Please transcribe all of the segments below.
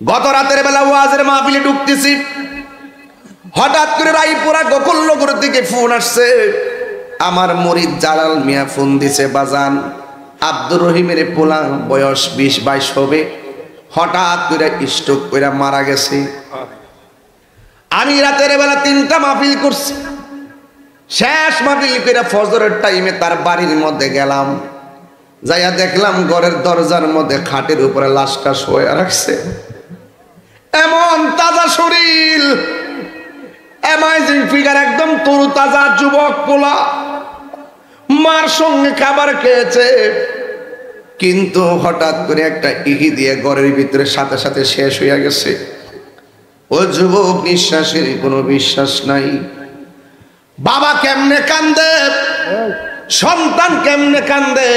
গত রাতের বেলা ওয়াজের মাহফিলে ঢুকতেছি, হঠাৎ করে রায়পুরা গোকুলনগর থেকে ফোন আসছে। আমার মুরিদ জালাল মিয়া ফোন দিছে, বাজান আব্দুর রহিমের পোলা বয়স 20-22 হবে, হঠাৎ করে স্ট্রোক করে মারা গেছে। আমি রাতের বেলা 3টা মাহফিল করছি, শেষ মাহফিল করে ফজরের টাইমে তার বাড়ির মধ্যে গেলাম, যাইয়া দেখলাম ঘরের দরজার মধ্যে খাটের উপরে লাশটা শোয়া রাখছে। এমন তাজা শরীর, অ্যামাজিং ফিগার, একদম তরু তাজা যুবক পোলা, মার সঙ্গে খাবার খেয়েছে, কিন্তু হঠাৎ করে একটা ইহি দিয়ে ঘরের ভিতরে সাথে সাথে শেষ হইয়া গেছে। ও যুবক, নিঃশ্বাসের কোনো বিশ্বাস নাই। বাবা কেমনে কান্দে, সন্তান কেমনে কান্দে,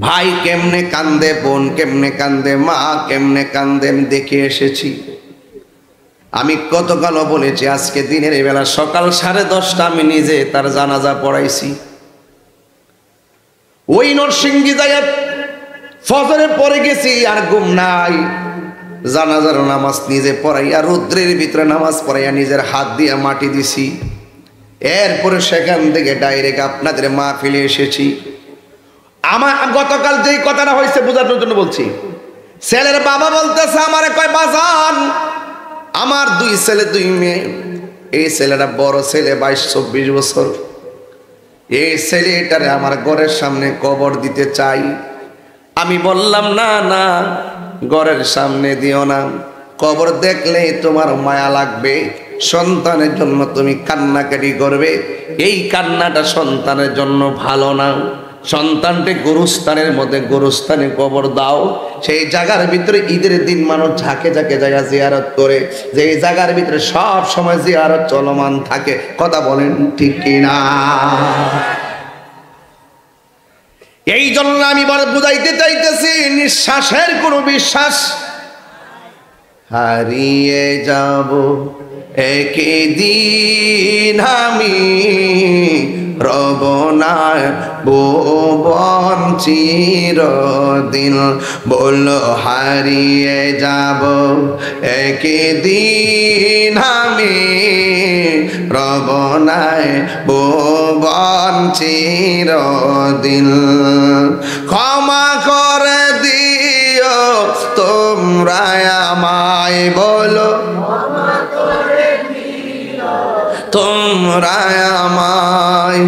ভাই কেমনে কান্দে, বোন কেমনে কান্দে, মা কেমনে কান্দে, আমি দেখে এসেছি। আমি গতকালও বলেছি, আজকে দিনের বেলা সকাল 10:30 আমি নিজে তার জানাজা পড়াইছি। ওই নরসিংদী যাইয়া ফজরে পড়ে গেছি, আর ঘুম নাই। জানাজার নামাজ নিজে পড়াইয়া, রৌদ্রের ভিতরে নামাজ পড়াইয়া নিজের হাত দিয়ে মাটি দিছি। এরপরে সেখান থেকে ডাইরেক্ট আপনাদের মাহফিলে এসেছি। আমার গতকাল যেই কথাটা হয়েছে বোঝানোর জন্য বলছি। ছেলের বাবা বলতেছে আমারে, কয় বাজান আমার 2 ছেলে 2 মেয়ে, এই ছেলেটা বড় ছেলে 22-24 বছর, এই ছেলেটারে আমার ঘরের সামনে কবর দিতে চাই। আমি বললাম না না, ঘরের সামনে দিও না, কবর দেখলে তোমার মায়া লাগবে, সন্তানের জন্য তুমি কান্নাকাটি করবে, এই কান্নাটা সন্তানের জন্য ভালো না। সন্তানকে গোরস্থানের মধ্যে গোরস্থানে কবর দাও। সেই জায়গার ভিতরে ঈদের দিন মানুষ ঝাঁকে ঝাঁকে জায়গা জিয়ারত করে, যে এই জায়গার ভিতরে সব সময় জিয়ারত চলমান থাকে। কথা বলেন ঠিক কিনা? এই জন্য আমি বুঝাইতে চাইতেছি, নিঃশ্বাসের কোনো বিশ্বাস, হারিয়ে যাব একদিন আমি, রব না ভুবন চিরদিন। বলো হারিয়ে যাব একদিন আমি, রব না ভুবন চিরদিন। ক্ষমা করে দিও তোমরা আমায়, বলো তোমরা আমায়,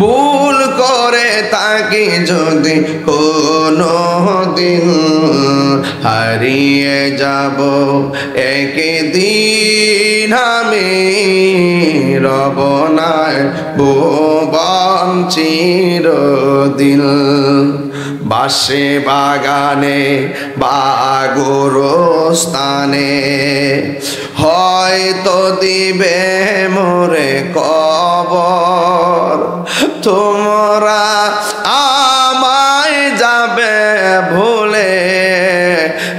ভুল করে থাকি যদি কোনো দিন, হারিয়ে যাব একদিন আমি, রব না ভুবন চিরদিন। বাসে বাগানে বা গোরস্থানে হয়তো দিবে মোরে কবর, তোমরা আমায় যাবে ভুলে,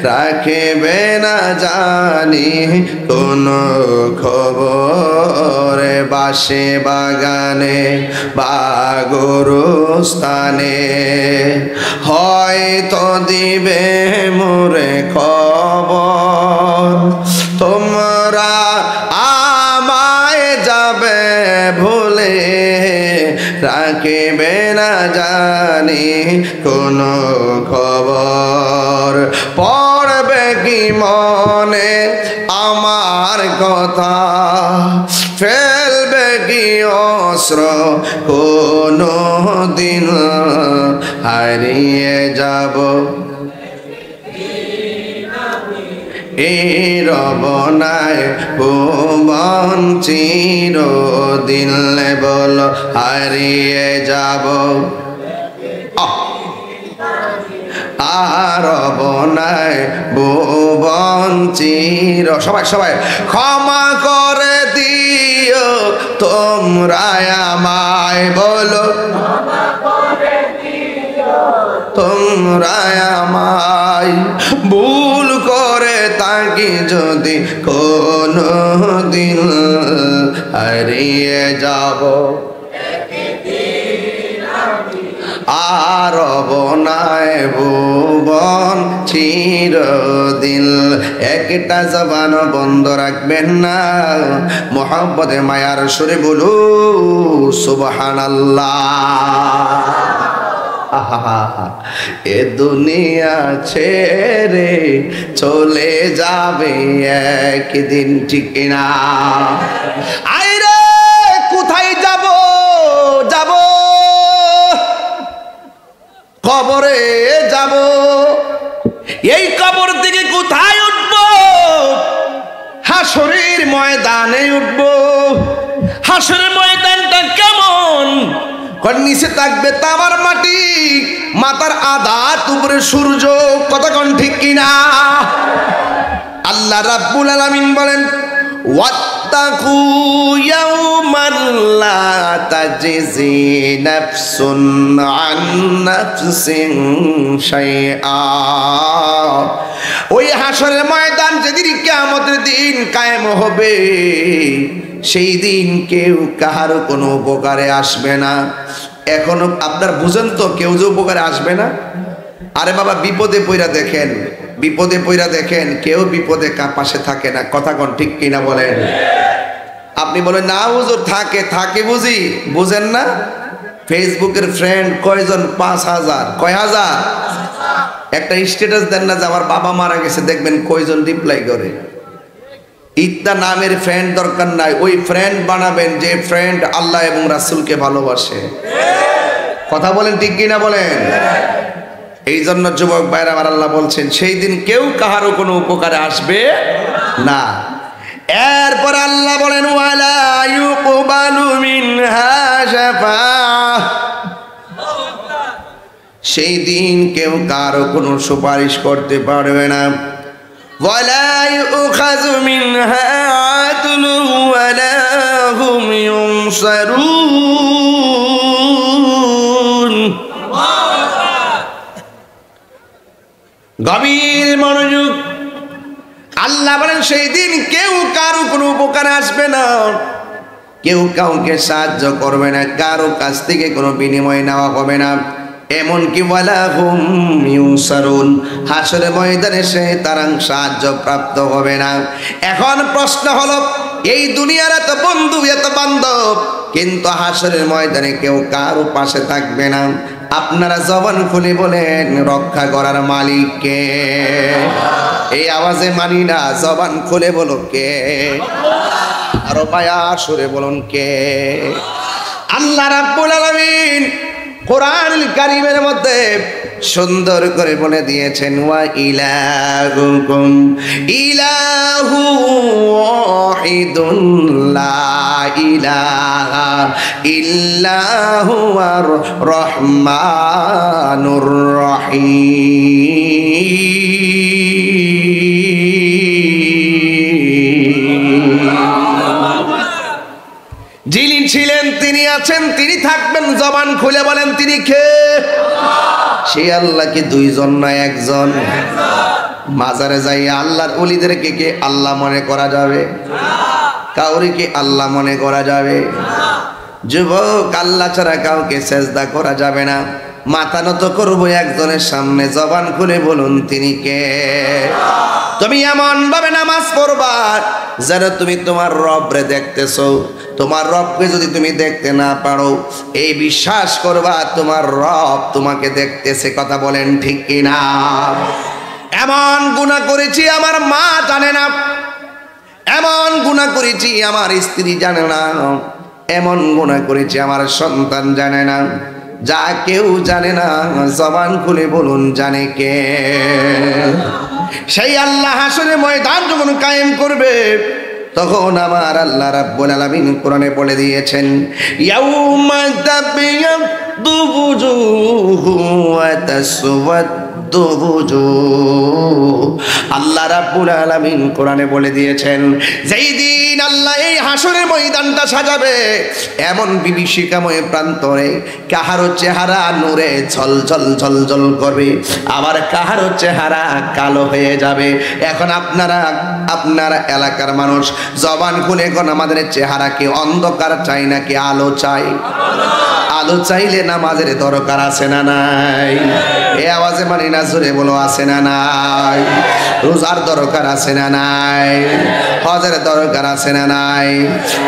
রাখবে না জানি কোনো খবর। বাসে বাগানে বা গোরস্থানে হয়তো দিবে মোরে খবর, তোমরা আমায় যাবে ভুলে, রাখবে না জানি কোনো খবর। পড়বে কি মনে আমার কথা, ফেলবে কি অস্ত্র কোনো দিন, হারিয়ে যাব এই রব নাই ভুবন চিরদিন। বল হারিয়ে যাব আর রব নাই ভুবন চির। সবাই সবাই ক্ষমা করে দিও তোমরা আমায়, বলো তোমরা আমায়, ভুল করে থাকি যদি কোনো দিন, হারিয়ে যাব আর বনায় ভুবন চিরদিন। একটা জবান বন্ধ রাখবেন না, মোহাম্মদে মায়ার সুরে বলু সুবহানাল্লাহ। এ দুনিয়া ছেড়ে চলে যাবে একদিন, ঠিক না? আইরে কোথায় যাব? যাব কবরে যাব। এই কবর থেকে কোথায় উঠব? হাসরের ময়দানে উঠব। হাসরের ময়দানটা কেমন? নিচে থাকবে তামার মাটি, মাথার আধাত উপরে সূর্য। কথা কোন ঠিক কিনা? আল্লাহ রাব্বুল আলামিন বলেন ওয়াত্তাকু ইয়াওমান লা তাজজি নাফসুন আন নাফসিন শাইআ। ওই হাসরের ময়দান যেদিন কিয়ামতের দিন কায়েম হবে, সেই দিন কেউ কাহারও কোনো উপকারে আসবে না। এখনো আপনার বুঝেন তো, কেউ যে উপকারে আসবে না? আরে বাবা, বিপদে পইরা দেখেন, বিপদে পইরা দেখেন, কেউ বিপদে পাশে থাকে না। কথা কোন ঠিক কিনা বলেন? আপনি বলেন না হুজুর থাকে, থাকে বুঝি, বুঝেন না? ফেসবুকের ফ্রেন্ড কয়জন? 5000। কয় হাজার? একটা স্ট্যাটাস দেন না যে আমার বাবা মারা গেছে, দেখবেন কয়জন রিপ্লাই করে। ইত্তা নামের ফ্রেন্ড দরকার নাই, ওই ফ্রেন্ড বানাবেন যে ফ্রেন্ড আল্লাহ এবং রাসূলকে ভালোবাসে। কথা বলেন ঠিক কিনা বলেন? এই জন্য যুবক ভাইরা আমার আল্লাহ বলছেন সেই দিন কেউ কাহারও কোনো উপকারে আসবে না। এরপর আল্লাহ বলেন ওয়ালা ইউকবালু মিনহা শাফাআহ। সেই দিন কেউ কারো কোনো সুপারিশ করতে পারবে না। ওয়ালা ইউখাযু মিনহা আদলু ওয়ালা হুম ইউনসারুন। গভীর মনোযোগ। আল্লাহ বলেন সেই দিন কেউ কারো কোনো উপকারে আসবে না, কেউ কাউকে সাহায্য করবে না, কারো কাছ থেকে কোনো বিনিময় নেওয়া হবে না। এমনকি ওয়ালা হুম ইউনসারুন, হাসরের ময়দানে সে তারা সাহায্য প্রাপ্ত হবে না। এখন প্রশ্ন হলো, এই দুনিয়ার এত বন্ধু এত বান্ধব, কিন্তু হাসরের ময়দানে কেউ কারো পাশে থাকবে না। আপনারা জবান খুলে বলেন রক্ষা করার মালিক কে? এই আওয়াজে মানি না, জবান খুলে বলো কে? আরো মায়া সুরে বলুন কে? আল্লাহ রাব্বুল আলামিন কোরআনুল কারীমের মধ্যে সুন্দর করে বলে দিয়েছেন ওয়া ইলাহুকুম ইলাহু ওয়াহিদুন লা ইলাহা ইল্লা হুয়ার রহমানুর রহিম। যিনি ছিলেন তিনি আছেন, তিনি থাকবেন। জবান খুলে বলেন তিনি কে? সেই আল্লাহ কি দুইজন না একজন? মাজারে যাই আল্লাহর ওলিদেরকে কে আল্লাহ মনে করা যাবে? কাউরে কি আল্লাহ মনে করা যাবে? যুবক, আল্লাহ ছাড়া কাউকে সেজদা করা যাবে না। মাথা নত করবো একজনের সামনে। জবান খুলে বলুন তিনি কে? তুমি এমন ভাবে নামাজ পড়বা যেন তুমি তোমার রবরে দেখতেছো। তোমার রবকে যদি তুমি দেখতে না পারো, এই বিশ্বাস করবা তোমার রব তোমাকে দেখতেছে। কথা বলেন ঠিক কিনা? এমন গুনাহ করেছি আমার মা জানে না, এমন গুনাহ করেছি আমার স্ত্রী জানে না, এমন গুনাহ করেছি আমার সন্তান জানে না। যা কেউ জানে না, জবান খুলে বলুন জানে কে? সেই আল্লাহ হাসরের ময়দান যখন কায়েম করবে, তখন আমার আল্লাহ রাব্বুল আলামিন কোরআনে বলে দিয়েছেন ইয়াউমা তাবিয়াদ্দু বুজুহু ওয়া তাসওয়াদ্দু বুজুহ। আল্লাহ রাব্বুল আলামিন কোরআনে বলে দিয়েছেন যেই দিন আল্লাহ এই হাসরের ময়দানটা সাজাবে, এমন বিভীষিকাময় প্রান্তরে কাহারো চেহারা নূরে ঝলঝল ঝলঝল করবে, আবার কাহারো চেহারা কালো হয়ে যাবে। এখন আপনারা এলাকার মানুষ জবান খুলে কোন আমাদের চেহারা কি অন্ধকার চাই নাকি আলো চাই? ভালো চাইলে নামাজের দরকার আছে না নাই? এই আওয়াজে মানি না, জোরে বলো আছে না নাই? রোজার দরকার আছে না নাই? হজের দরকার আছে না নাই?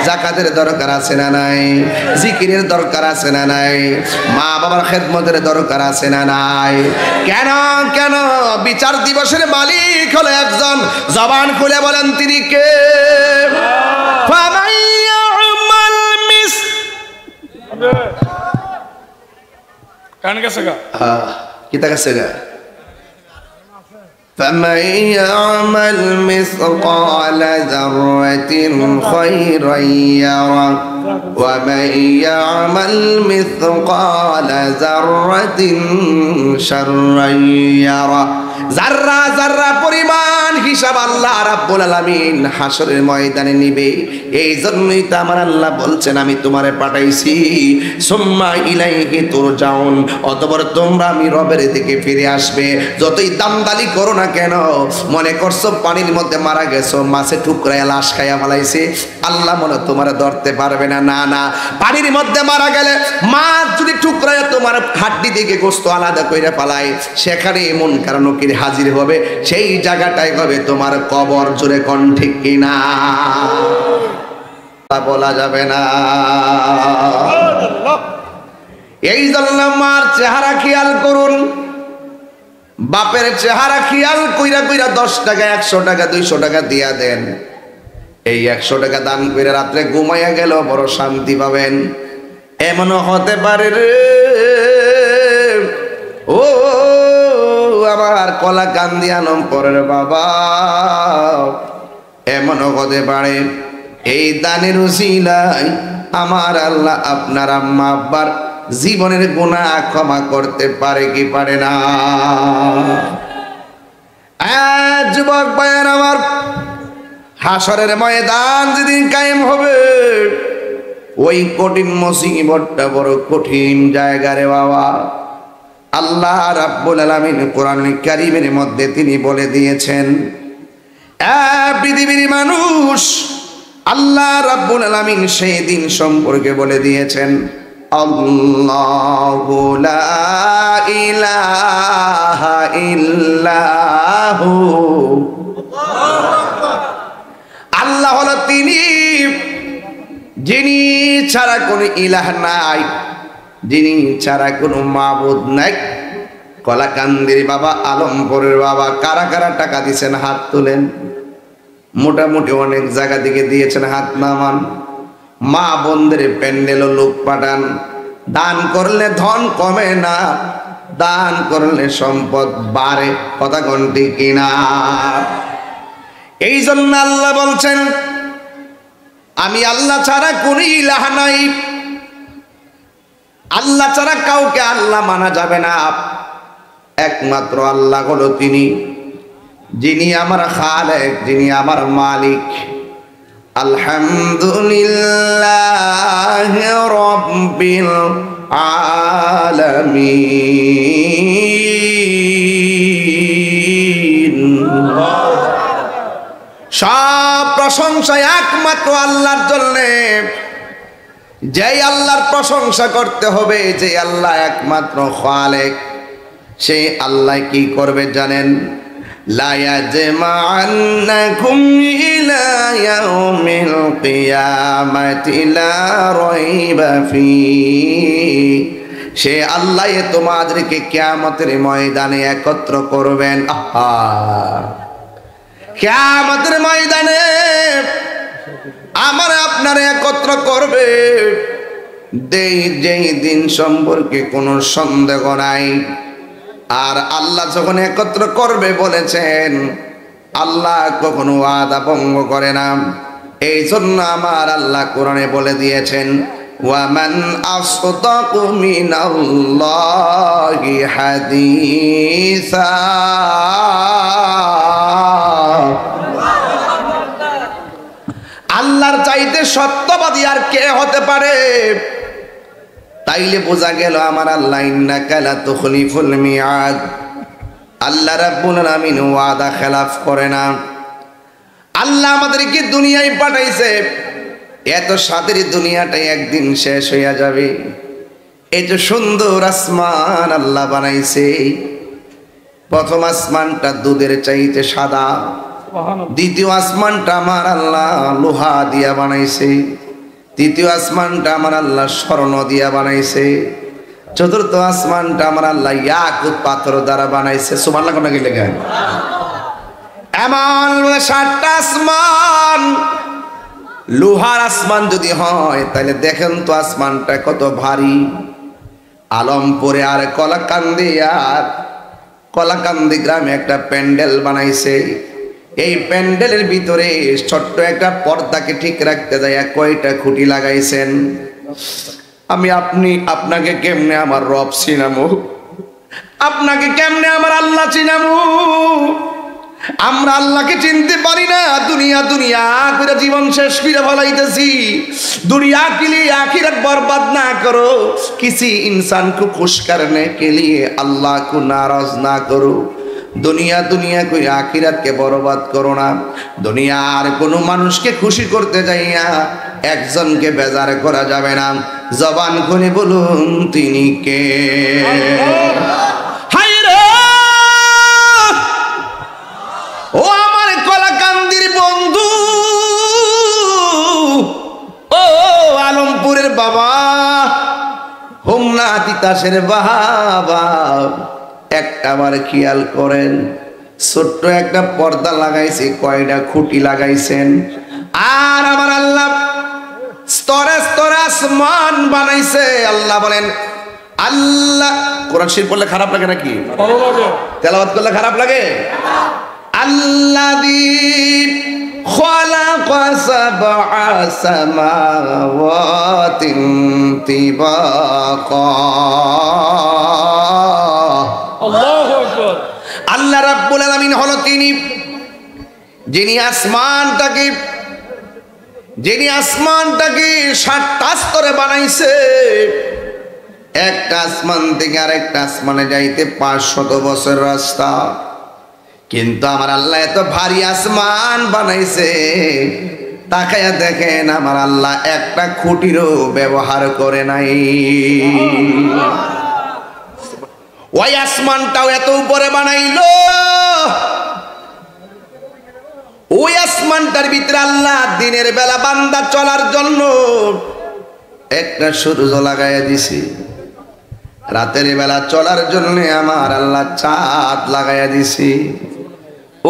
যাকাতের দরকার আছে না নাই? জিকিরের দরকার আছে না নাই? মা বাবার খেদমতের দরকার আছে না নাই? কেন কেন? বিচার দিবসের মালিক হলো একজন, জবান খুলে বলেন তিনি কে? কান গেছে গা কিতা গেছে গা? فمن يعمل مثقال ذرة خيرا يره ومن يعمل مثقال ذرة شرا يره যাররা যাররা পরিমাণ হিসাব আল্লাহ রাব্বুল আলামিন হাসরের ময়দানে নিবে। এই জন্যই তো আমার আল্লাহ বলছেন আমি তোমারে পাঠাইছি, সুম্মা ইলাইহি তুরজাউন, অতঃপর তোমরা আমি রবের দিকে ফিরে আসবে। যতই দামদালি করো না কেন, মনে করছো পানির মধ্যে মারা গেছো, মাছে ঠুকরায় লাশ খাইয়া ফেলাইছে, আল্লাহ মনে তোমার ধরতে পারবে না। না না, পানির মধ্যে মারা গেলে মাছ যদি ঠুকরায় তোমার হাড্ডি থেকে গোস্ত আলাদা কইরা ফেলায়, সেখানে এমন কারণ হাজির হবে, সেই জায়গাটাই হবে তোমার কবর। জোরে কোন ঠিক কিনা? বলা যাবে না। এই জন্য মার চেহারা খেয়াল করুন, বাপের চেহারা খেয়াল কইরা কইরা 10 টাকা 100 টাকা 200 টাকা দিয়া দেন। এই 100 টাকা দান করে রাত্রে ঘুমাইয়া গেল বড় শান্তি পাবেন। এমনও হতে পারে রে ও আমার কলা কান্দি আলম পরের বাবা, এমনও হতে পারে এই দানের উসিলায় আমার আল্লাহ আপনার আম্মা আব্বার জীবনের গুনাহ ক্ষমা করতে পারে কি পারে না? যুবক ভাইয়ের আমার, হাসরের ময়দান যেদিন কায়েম হবে, ওই কঠিন মুসিবতটা বড় কঠিন জায়গা রে বাবা। আল্লাহ রাব্বুল আলামিন কোরআন কারীমের মধ্যে তিনি বলে দিয়েছেন, পৃথিবীর মানুষ, আল্লাহ রাব্বুল আলামিন সেই দিন সম্পর্কে বলে দিয়েছেন, আল্লাহু লা ইলাহা ইল্লাহু, আল্লাহ হলো তিনি যিনি ছাড়া কোনো ইলাহ নাই, যিনি ছাড়া কোনো মাবুদ নাই। কলাকান্দির বাবা, আলমপুরের বাবা, কারা কারা টাকা দিয়েছেন হাত তুলেন। মোটামুটি অনেক জায়গা থেকে দিয়েছেন, হাত নামান। মা বোনদের প্যান্ডেল লোক পাঠান। দান করলে ধন কমে না, দান করলে সম্পদ বাড়ে। কথা কোনটি কিনা? এই জন্য আল্লাহ বলছেন আমি আল্লাহ ছাড়া কোনো ইলাহ নাই, আল্লাহ ছাড়া কাউকে আল্লাহ মানা যাবে না। একমাত্র আল্লাহ হলো তিনি যিনি আমার খালেক, যিনি আমার মালিক। আলহামদুলিল্লাহ রাব্বিল আলামিন। সব প্রশংসা একমাত্র আল্লাহর জন্যে। যেই আল্লাহর প্রশংসা করতে হবে, যে আল্লাহ একমাত্র খালেক, সেই আল্লাহ কি করবে জানেন? লা ইয়াজমা'আন্নাকুম ইলা ইয়াউমিল কিয়ামাতি লা রাইবা ফীহি, সে আল্লাহ তোমাদেরকে কিয়ামতের ময়দানে একত্র করবেন। আহা, কিয়ামতের ময়দানে আমার আপনারে একত্র করবে, যেই দিন সম্পর্কে কোনো সন্দেহ নাই। আর আল্লাহ যখন একত্র করবে বলেছেন, আল্লাহ কখনো ওয়াদা ভঙ্গ করে না। এই জন্য আমার আল্লাহ কোরআনে বলে দিয়েছেন, ওয়ামান আসদাকু মিনাল্লাহি হাদিসা। আল্লাহর চাইতে সত্যবাদী আর কে হতে পারে? তাইলে বোঝা গেল আমার আল্লাহ ইন্নাকা লা তুখলিফুল মিআদ, আল্লাহ রাব্বুল আলামিন ওয়াদা খেলাফ করে না। আল্লাহ আমাদেরকে দুনিয়ায় পাঠাইছে, এত সাদের দুনিয়াটাই একদিন শেষ হইয়া যাবে। এই যে সুন্দর আসমান আল্লাহ বানাইছে, প্রথম আসমানটা দুধের চাইতে সাদা, দ্বিতীয় আসমানটা আমার আল্লাহ লোহা দিয়া বানাইছে, তৃতীয় আসমানটা আমার আল্লাহ স্বর্ণ দিয়া বানাইছে, চতুর্থ আসমানটা আমার আল্লাহ ইয়াকুত পাথর দ্বারা বানাইছে। সুবহানাল্লাহ কোন কি লেখা? এমন 7টা আসমান। লোহার আসমান যদি হয় তাহলে দেখেন তো আসমানটা কত ভারী। আলমপুরে আর কলাকান্দি গ্রামে একটা প্যান্ডেল বানাইছে। এই প্যান্ডেলের ভিতরে ছোট্ট একটা পর্দাকে ঠিক রাখতে যায় কয়টা খুঁটি লাগাইছেন। আপনাকে কেমনে আমার রব চিনামু, আপনাকে কেমনে আমার আল্লাহ চিনামু? আমরা আল্লাহকে চিনতে পারি না। দুনিয়া করে জীবন শেষ করে ফেলাইতেছি। दुनिया के लिए आखिरत बर्बाद ना करो, किसी इंसान को खुश करने के लिए अल्लाह को नाराज ना करो। दुनिया को आखिरत के बर्बाद करो ना। दुनियार कोनो मानुष के खुशी करते जाइया एकजन के बेजार करा जाबे ना। जबान खुले बोलुन तिनी के। हाय रे ও আমার কলাকান্দির বন্ধু, ও আলমপুরের বাবা, হোমনা তিতাসের বাবা, একটা বার খেয়াল করেন, ছোট্ট একটা পর্দা লাগাইছে, কয়টা খুঁটি লাগাইছেন। আর আমার আল্লাহ স্তরে স্তরে আসমান বানাইছে। আল্লাহ বলেন, আল্লাহ কোরআন শরীফ পড়লে খারাপ লাগে নাকি? ভালো লাগে। তেলাওয়াত করলে খারাপ লাগে? الذي خلق 7 سماوات طباقا। আল্লাহু আকবার। আল্লাহ রাব্বুল আলামিন হলো তিনি যিনি আসমানটাকে 7টা স্তরে বানাইছে। একটা আসমান থেকে আরেকটা আসমানে যাইতে 500 বছর রাস্তা। কিন্তু আমার আল্লাহ এত ভারী আসমান বানাইছে, তাকায়া দেখেন আমার আল্লাহ একটা খুঁটিরও ব্যবহার করে নাই। ওই আসমানটাও এত উপরে বানাইলো, ওই আসমানটার ভিতরে আল্লাহ দিনের বেলা বান্দা চলার জন্য একটা সূর্য লাগাইয়া দিছি, রাতের বেলা চলার জন্য আমার আল্লাহ চাঁদ লাগাইয়া দিছি।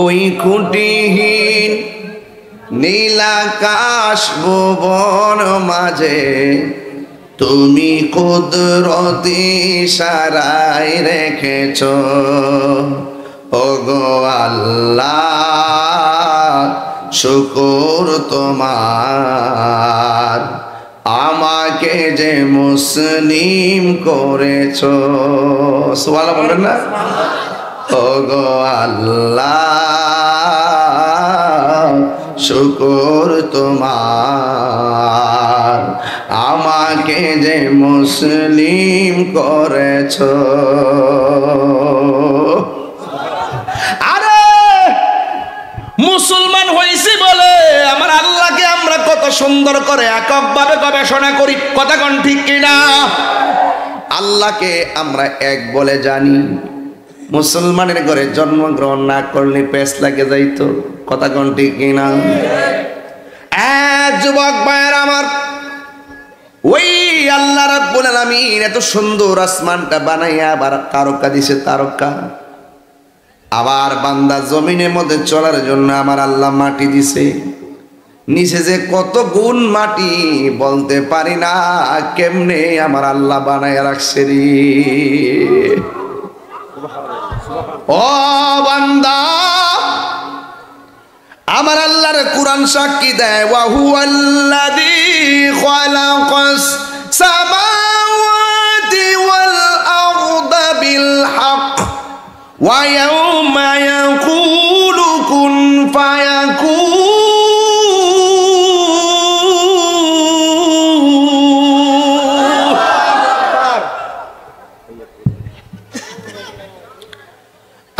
ওই খুঁটিহীন নীলাকাশ ভুবন মাঝে তুমি কুদরতি ইশারায় রেখেছ। ওগো আল্লাহ শুকর তোমার, আমাকে যে মুসলিম করেছ। সুবহানাল্লাহ বলবেন না? ওগো আল্লাহ শুকর তোমার, আমাকে যে মুসলিম করেছ। আরে মুসলমান হইছি বলে আমার আল্লাহকে আমরা কত সুন্দর করে এককভাবে গবেষণা করি। কথা কোন ঠিক কিনা? আল্লাহকে আমরা এক বলে জানি। মুসলমানের ঘরে জন্মগ্রহণ না করলে পেশ লাগে যাইতো। কথা কোন ঠিক কিনা? যুবক ভাইয়ের আমার, ওই আল্লাহ রাব্বুল আলামিন এত সুন্দর আসমানটা বানাইয়া আবার তারকা দিছে, তারকা। আবার বান্দা জমিনের মধ্যে চলার জন্য আমার আল্লাহ মাটি দিছে। নিচে যে কত গুণ মাটি বলতে পারি না, কেমনে আমার আল্লাহ বানাইয়া রাখছে রে। ও বান্দা, আমার আল্লাহর কুরআন সাক্ষী দেয়, ওয়া হুয়াল্লাযী খালাকাস সামাওয়াতি ওয়াল আরদা বিল হক ওয়া ইয়াওমা ইয়াকুলু কুন ফায়াকুন।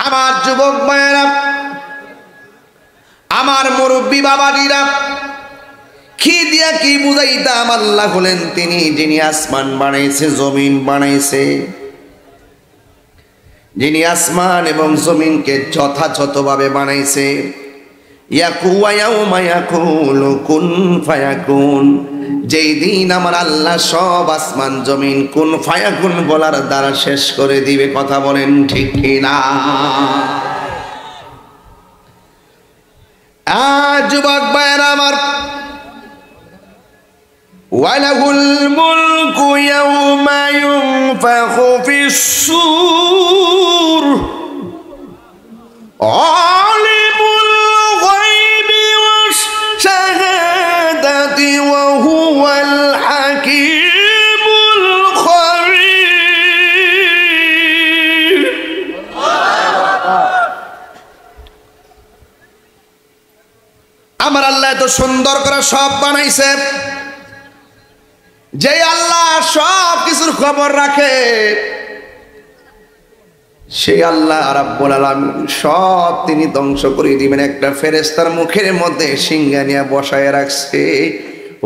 আমার যুবক ভাইয়েরা, আমার মুরব্বী বাবাজিরা, কি দিয়া কি বুঝাইতাম? আল্লাহ হলেন তিনি যিনি আসমান বানাইছে, জমিন বানাইছে, যিনি আসমান এবং জমিনকে যথাযথভাবে বানাইছে। যেই দিন আমার আল্লাহ সব আসমান জমিন কুন ফায়াকুন বলার দ্বারা শেষ করে দিবে। কথা বলেন ঠিক কিনা? যুবক ভাইয়েরা আমার, ওয়ালাহুল মুলকু ইয়াওমা ইউনফাখু ফিস-সূর আলিমুল গায়বি ওয়াশ-শাহাদাতি ওয়া হুয়াল হাকীমুল খবীর। আমার আল্লাহ এত সুন্দর করে সব বানাইছে। যে আল্লাহ সব কিছুর খবর রাখে, সেই আল্লাহ রাব্বুল আলামিন সব তিনি ধ্বংস করে দিবেন। একটা ফেরেশতার মুখের মধ্যে সিংহা নিয়ে বসায় রাখছে।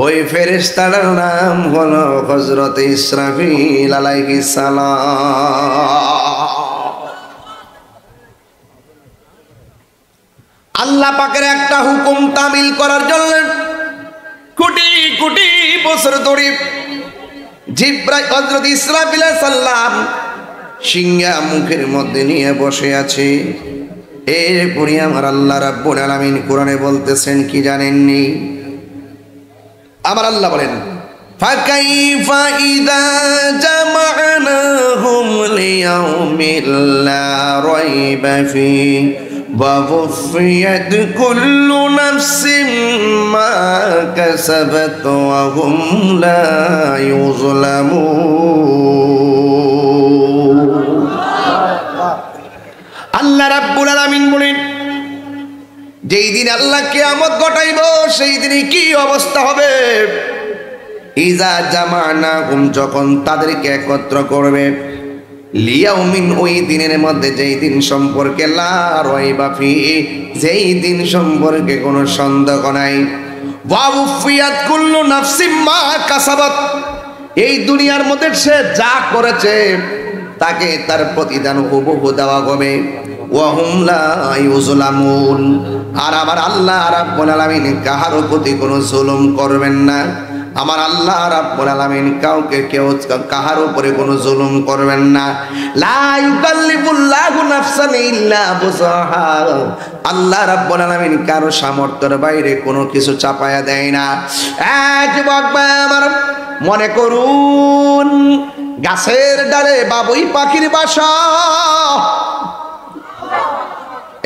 ওই ফেরেশতার নাম হলো হযরত ইসরাফিল আলাইহিস সালাম। আল্লাহ পাকের একটা হুকুম তামিল করার জন্য কোটি কোটি বছর ধরে জিব্রাইল হযরত ইসরাফিল আলাইহিস সালাম সিংহা মুখের মধ্যে নিয়ে বসে আছে। এরপরে আমার আল্লাহ রাব্বুল আলামিন কোরআনে বলতেছেন কি জানেননি? আমার আল্লাহ বলেন, ফাকাইফা ইযা জামা'নাহুম লিয়াউমিল লা রাইবা ফীহি ওয়া ওয়ুফিয়াত কুল্লু নাফসিন মা কাসাবাত ওয়া হুম লা ইউযলামুন। আল্লাহ রাব্বুল আলামিন বলেন, যেই দিন আল্লাহ কিয়ামত ঘটাইব সেই দিনে কি অবস্থা হবে? ইজা জামা'নাহুম, যখন তাদেরকে একত্র করবে, লিয়াউমিন, ওই দিনের মধ্যে, যেই দিন সম্পর্কে লা রাইবা ফীহি, যেই দিন সম্পর্কে কোনো সন্দেহ নাই, ওয়া উফিয়াত কুল্লু নাফসিম মা কাসাবাত, এই দুনিয়ার মধ্যে সে যা করেছে তাকে তার প্রতিদান হুবহু দেওয়া হবে। ওয়া হুম লা ইউযলামুন, আর আমার আল্লাহ রাব্বুল আলামিন কাহার প্রতি কোনো জুলুম করবেন না। আমার আল্লাহ রাব্বুল আলামিন কাহার উপরে কোনো জুলুম করবেন না। লা ইউকাল্লিফুল্লাহু নাফসান ইল্লা বুসআহা, আল্লাহ রাব্বুল আলামিন কারো সামর্থ্যের বাইরে কোনো কিছু চাপায়া দেয় না। যুবক ভাই আমার, মনে করুন গাছের ডালে বাবুই পাখির বাসা।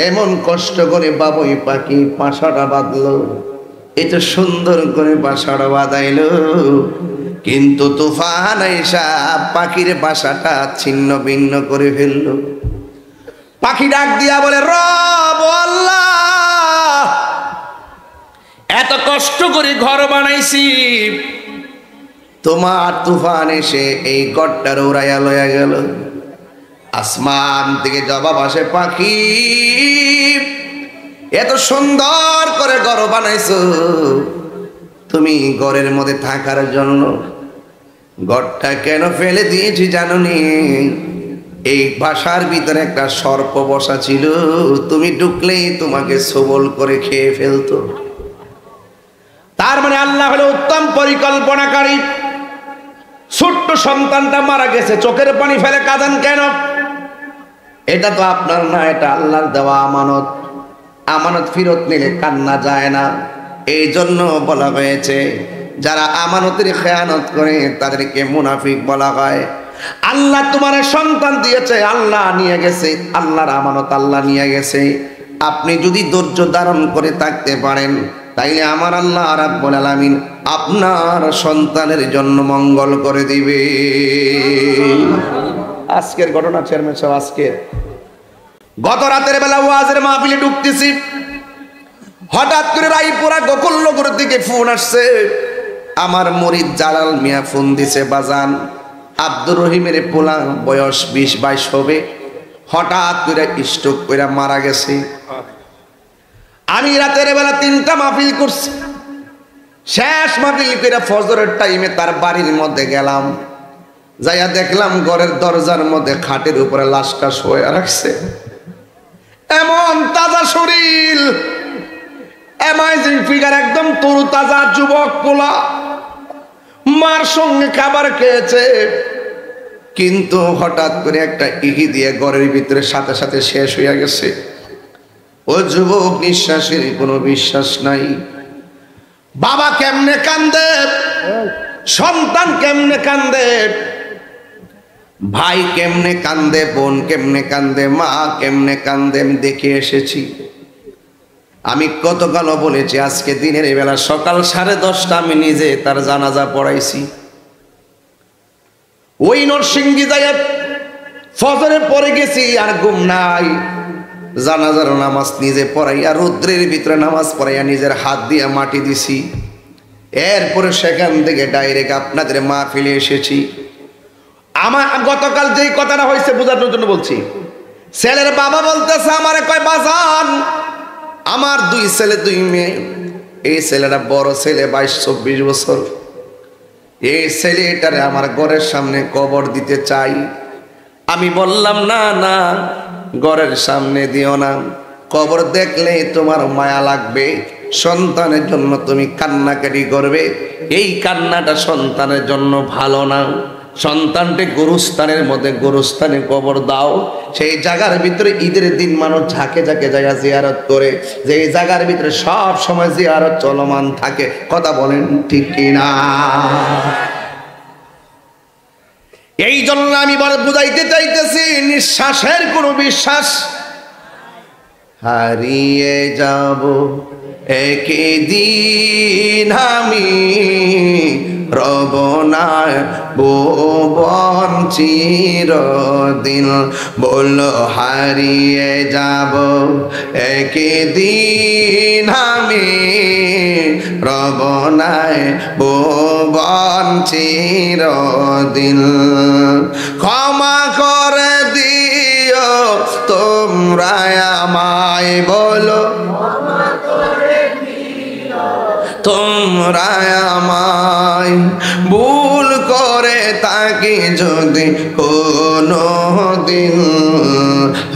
এমন কষ্ট করে বাবুই পাখি বাসাটা বাঁধলো, এত সুন্দর করে বাসাটা বাঁধাইলো, কিন্তু তুফান আইসা পাখির বাসাটা ছিন্ন ভিন্ন করে ফেললো। পাখি ডাক দিয়া বলে, রব আল্লাহ, এত কষ্ট করে ঘর বানাইছি, তোমার তুফান এসে এই ঘরটার উড়াইয়া লইয়া গেল। আসমান থেকে জবাব আসে, পাখি এত সুন্দর করে ঘর বানাইছো, তুমি ঘরের মধ্যে থাকার জন্য ঘরটা কেন ফেলে দিয়েছি জানোনি? এই বাসার ভিতরে একটা সর্প বসা ছিল, তুমি ঢুকলেই তোমাকে সবল করে খেয়ে ফেলতো। তার মানে আল্লাহ হলো উত্তম পরিকল্পনাকারী। ছোট্ট সন্তানটা মারা গেছে, চোখের পানি ফেলে কাঁদেন কেন? এটা তো আপনার না, এটা আল্লাহর দেওয়া আমানত। আমানত ফেরত নিলে কান্না যায় না। এই জন্য বলা হয়েছে, যারা আমানতের খেয়ানত করে তাদেরকে মুনাফিক বলা হয়। আল্লাহ তোমার সন্তান দিয়েছে, আল্লাহ নিয়ে গেছে, আল্লাহর আমানত আল্লাহ নিয়ে গেছে। আপনি যদি ধৈর্য ধারণ করে থাকতে পারেন, তাইলে আমার আল্লাহ রাব্বুল আলামিন আপনার সন্তানের জন্য মঙ্গল করে দিবে। আজকের ঘটনা চেয়ারম্যান সাহেব, আজকের গত রাতের বেলা ওয়াজের মাহফিলে ঢুকতেছি, হঠাৎ করে রায়পুরা গোকুলনগর থেকে ফোন আসছে। আমার মুরিদ জালাল মিয়া ফোন দিছে, বাজান আব্দুর রহিমের পোলা বয়স 20-22 হবে, হঠাৎ করে স্ট্রোক করে মারা গেছে। আমি রাতের বেলা 3টা মাহফিল করছি, শেষ মাহফিল করে ফজরের টাইমে তার বাড়ির মধ্যে গেলাম, যাইয়া দেখলাম ঘরের দরজার মধ্যে খাটের উপরে লাশটা শোয়া রাখছে। এমন তাজা শরীর, অ্যামাজিং ফিগার, একদম তরু তাজা যুবক পোলা, মার সঙ্গে খাবার খেয়েছে, কিন্তু হঠাৎ করে একটা ইহি দিয়ে ঘরের ভিতরে সাথে সাথে শেষ হইয়া গেছে। ও যুবক নিঃশ্বাসের কোনো বিশ্বাস নাই। বাবা কেমনে কান্দে, সন্তান কেমনে কান্দে, ভাই কেমনে কান্দে, বোন কেমনে কান্দে, মা কেমনে কান্দে আমি দেখে এসেছি। আমি গতকালও বলেছি, আজকে দিনের বেলা সকাল 10:30 আমি নিজে তার জানাজা পড়াইছি। ওই নরসিংদী যাইয়া ফজরে পড়ে গেছি, আর ঘুম নাই। জানাজার নামাজ নিজে পড়াইয়া রৌদ্রের ভিতরে নামাজ পড়াইয়া নিজের হাত দিয়ে মাটি দিছি। এরপরে সেখান থেকে ডাইরেক্ট আপনাদের মাহফিলে এসেছি। আমার গতকাল যেই কথাটা হয়েছে বোঝানোর জন্য বলছি। ছেলের বাবা বলতেছে আমারে, কয় বাজান, আমার 2 ছেলে 2 মেয়ে। এই ছেলেটা বড় ছেলে 22-24 বছর। এই ছেলেটারে আমার ঘরের সামনে কবর দিতে চাই। আমি বললাম না না, ঘরের সামনে দিও না, কবর দেখলে তোমার মায়া লাগবে, সন্তানের জন্য তুমি কান্নাকাটি করবে, এই কান্নাটা সন্তানের জন্য ভালো না। সন্তানকে গোরস্থানের মধ্যে গোরস্থানে কবর দাও। সেই জায়গার ভিতরে ঈদের দিন মানুষ ঝাঁকে ঝাঁকে জায়গা জিয়ারত করে, যে এই জায়গার ভিতরে সব সময় জিয়ারত চলমান থাকে। কথা বলেন ঠিক কিনা? এই জন্য আমি বুঝাইতে চাইতেছি, নিঃশ্বাসের কোনো বিশ্বাস। হারিয়ে যাব একদিন আমি, রব না ভুবন চিরদিন। বলো হারিয়ে যাব একদিন আমি, রব না ভুবন চিরদিন। ক্ষমা করে দিও তোমরা আমায়, বলো তোমরা আমায়, ভুল করে তাকে যদি কোনো দিন।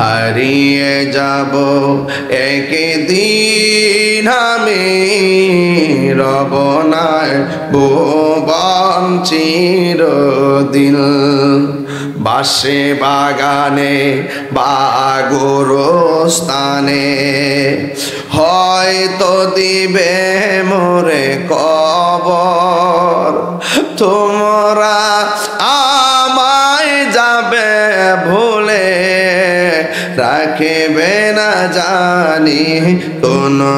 হারিয়ে যাব একদিন আমি, রব না ভুবন চিরদিন। বাসে বাগানে বা গোরস্থানে হয়তো দিবে মোরে কবর। তোমরা আমায় যাবে ভুলে, রাখবে না জানি কোনো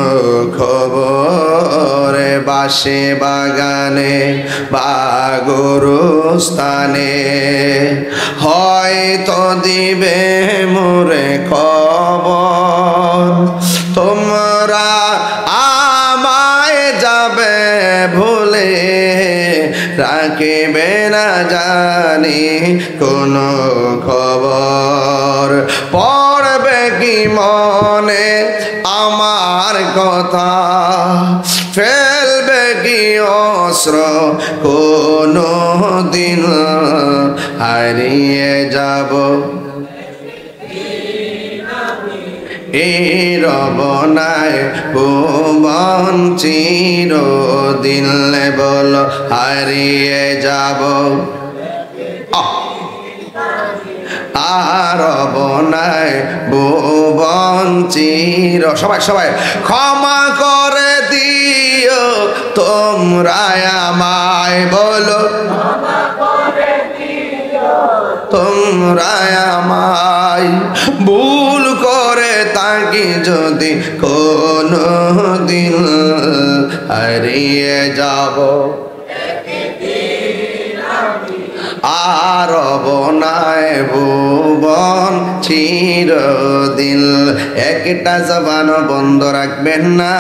খবর। বাসে বাগানে বা গোরস্থানে হয়তো দিবে মোরে খবর। তোমরা আমায় যাবে ভুলে, রাখবে না জানি কোনো খবর। পড়বে কি মনে আমার কথা, ফেলবে কি অস্ত্র কোনো দিন। হারিয়ে যাব এই রব নাই ভুবন চিরদিন। বল হারিয়ে যাব আর রব নাই ভুবন চির। সবাই সবাই ক্ষমা করে দিও তোমরা আমায়, বলো তোমরা আমায়, ভুল করে তাকে যদি কোনো দিন। হারিয়ে যাব আর রব নাই ভুবন চিরদিন। একটা জবান বন্ধ রাখবেন না,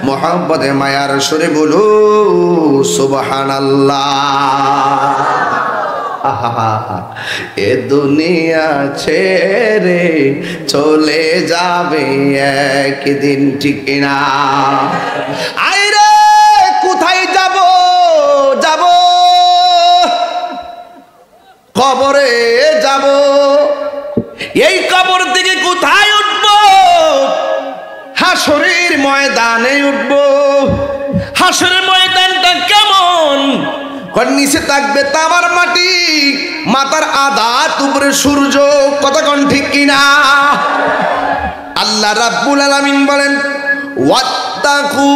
মোহাম্মদে মায়ার সুরে বলু সুবহানাল্লাহ। এ দুনিয়া ছেড়ে চলে যাবে একদিন, ঠিক না? আইরে কোথায় কবরে যাব, এই কবর থেকে কোথায় উঠব? হাসরের ময়দানে উঠব। হাসরের ময়দানটা কেমন? নিচে থাকবে তামার মাটি, মাথার আধাত উপরে সূর্য। কথা কোন ঠিক কিনা? আল্লাহ রাব্বুল আলামিন বলেন, ওয়াত্তাকু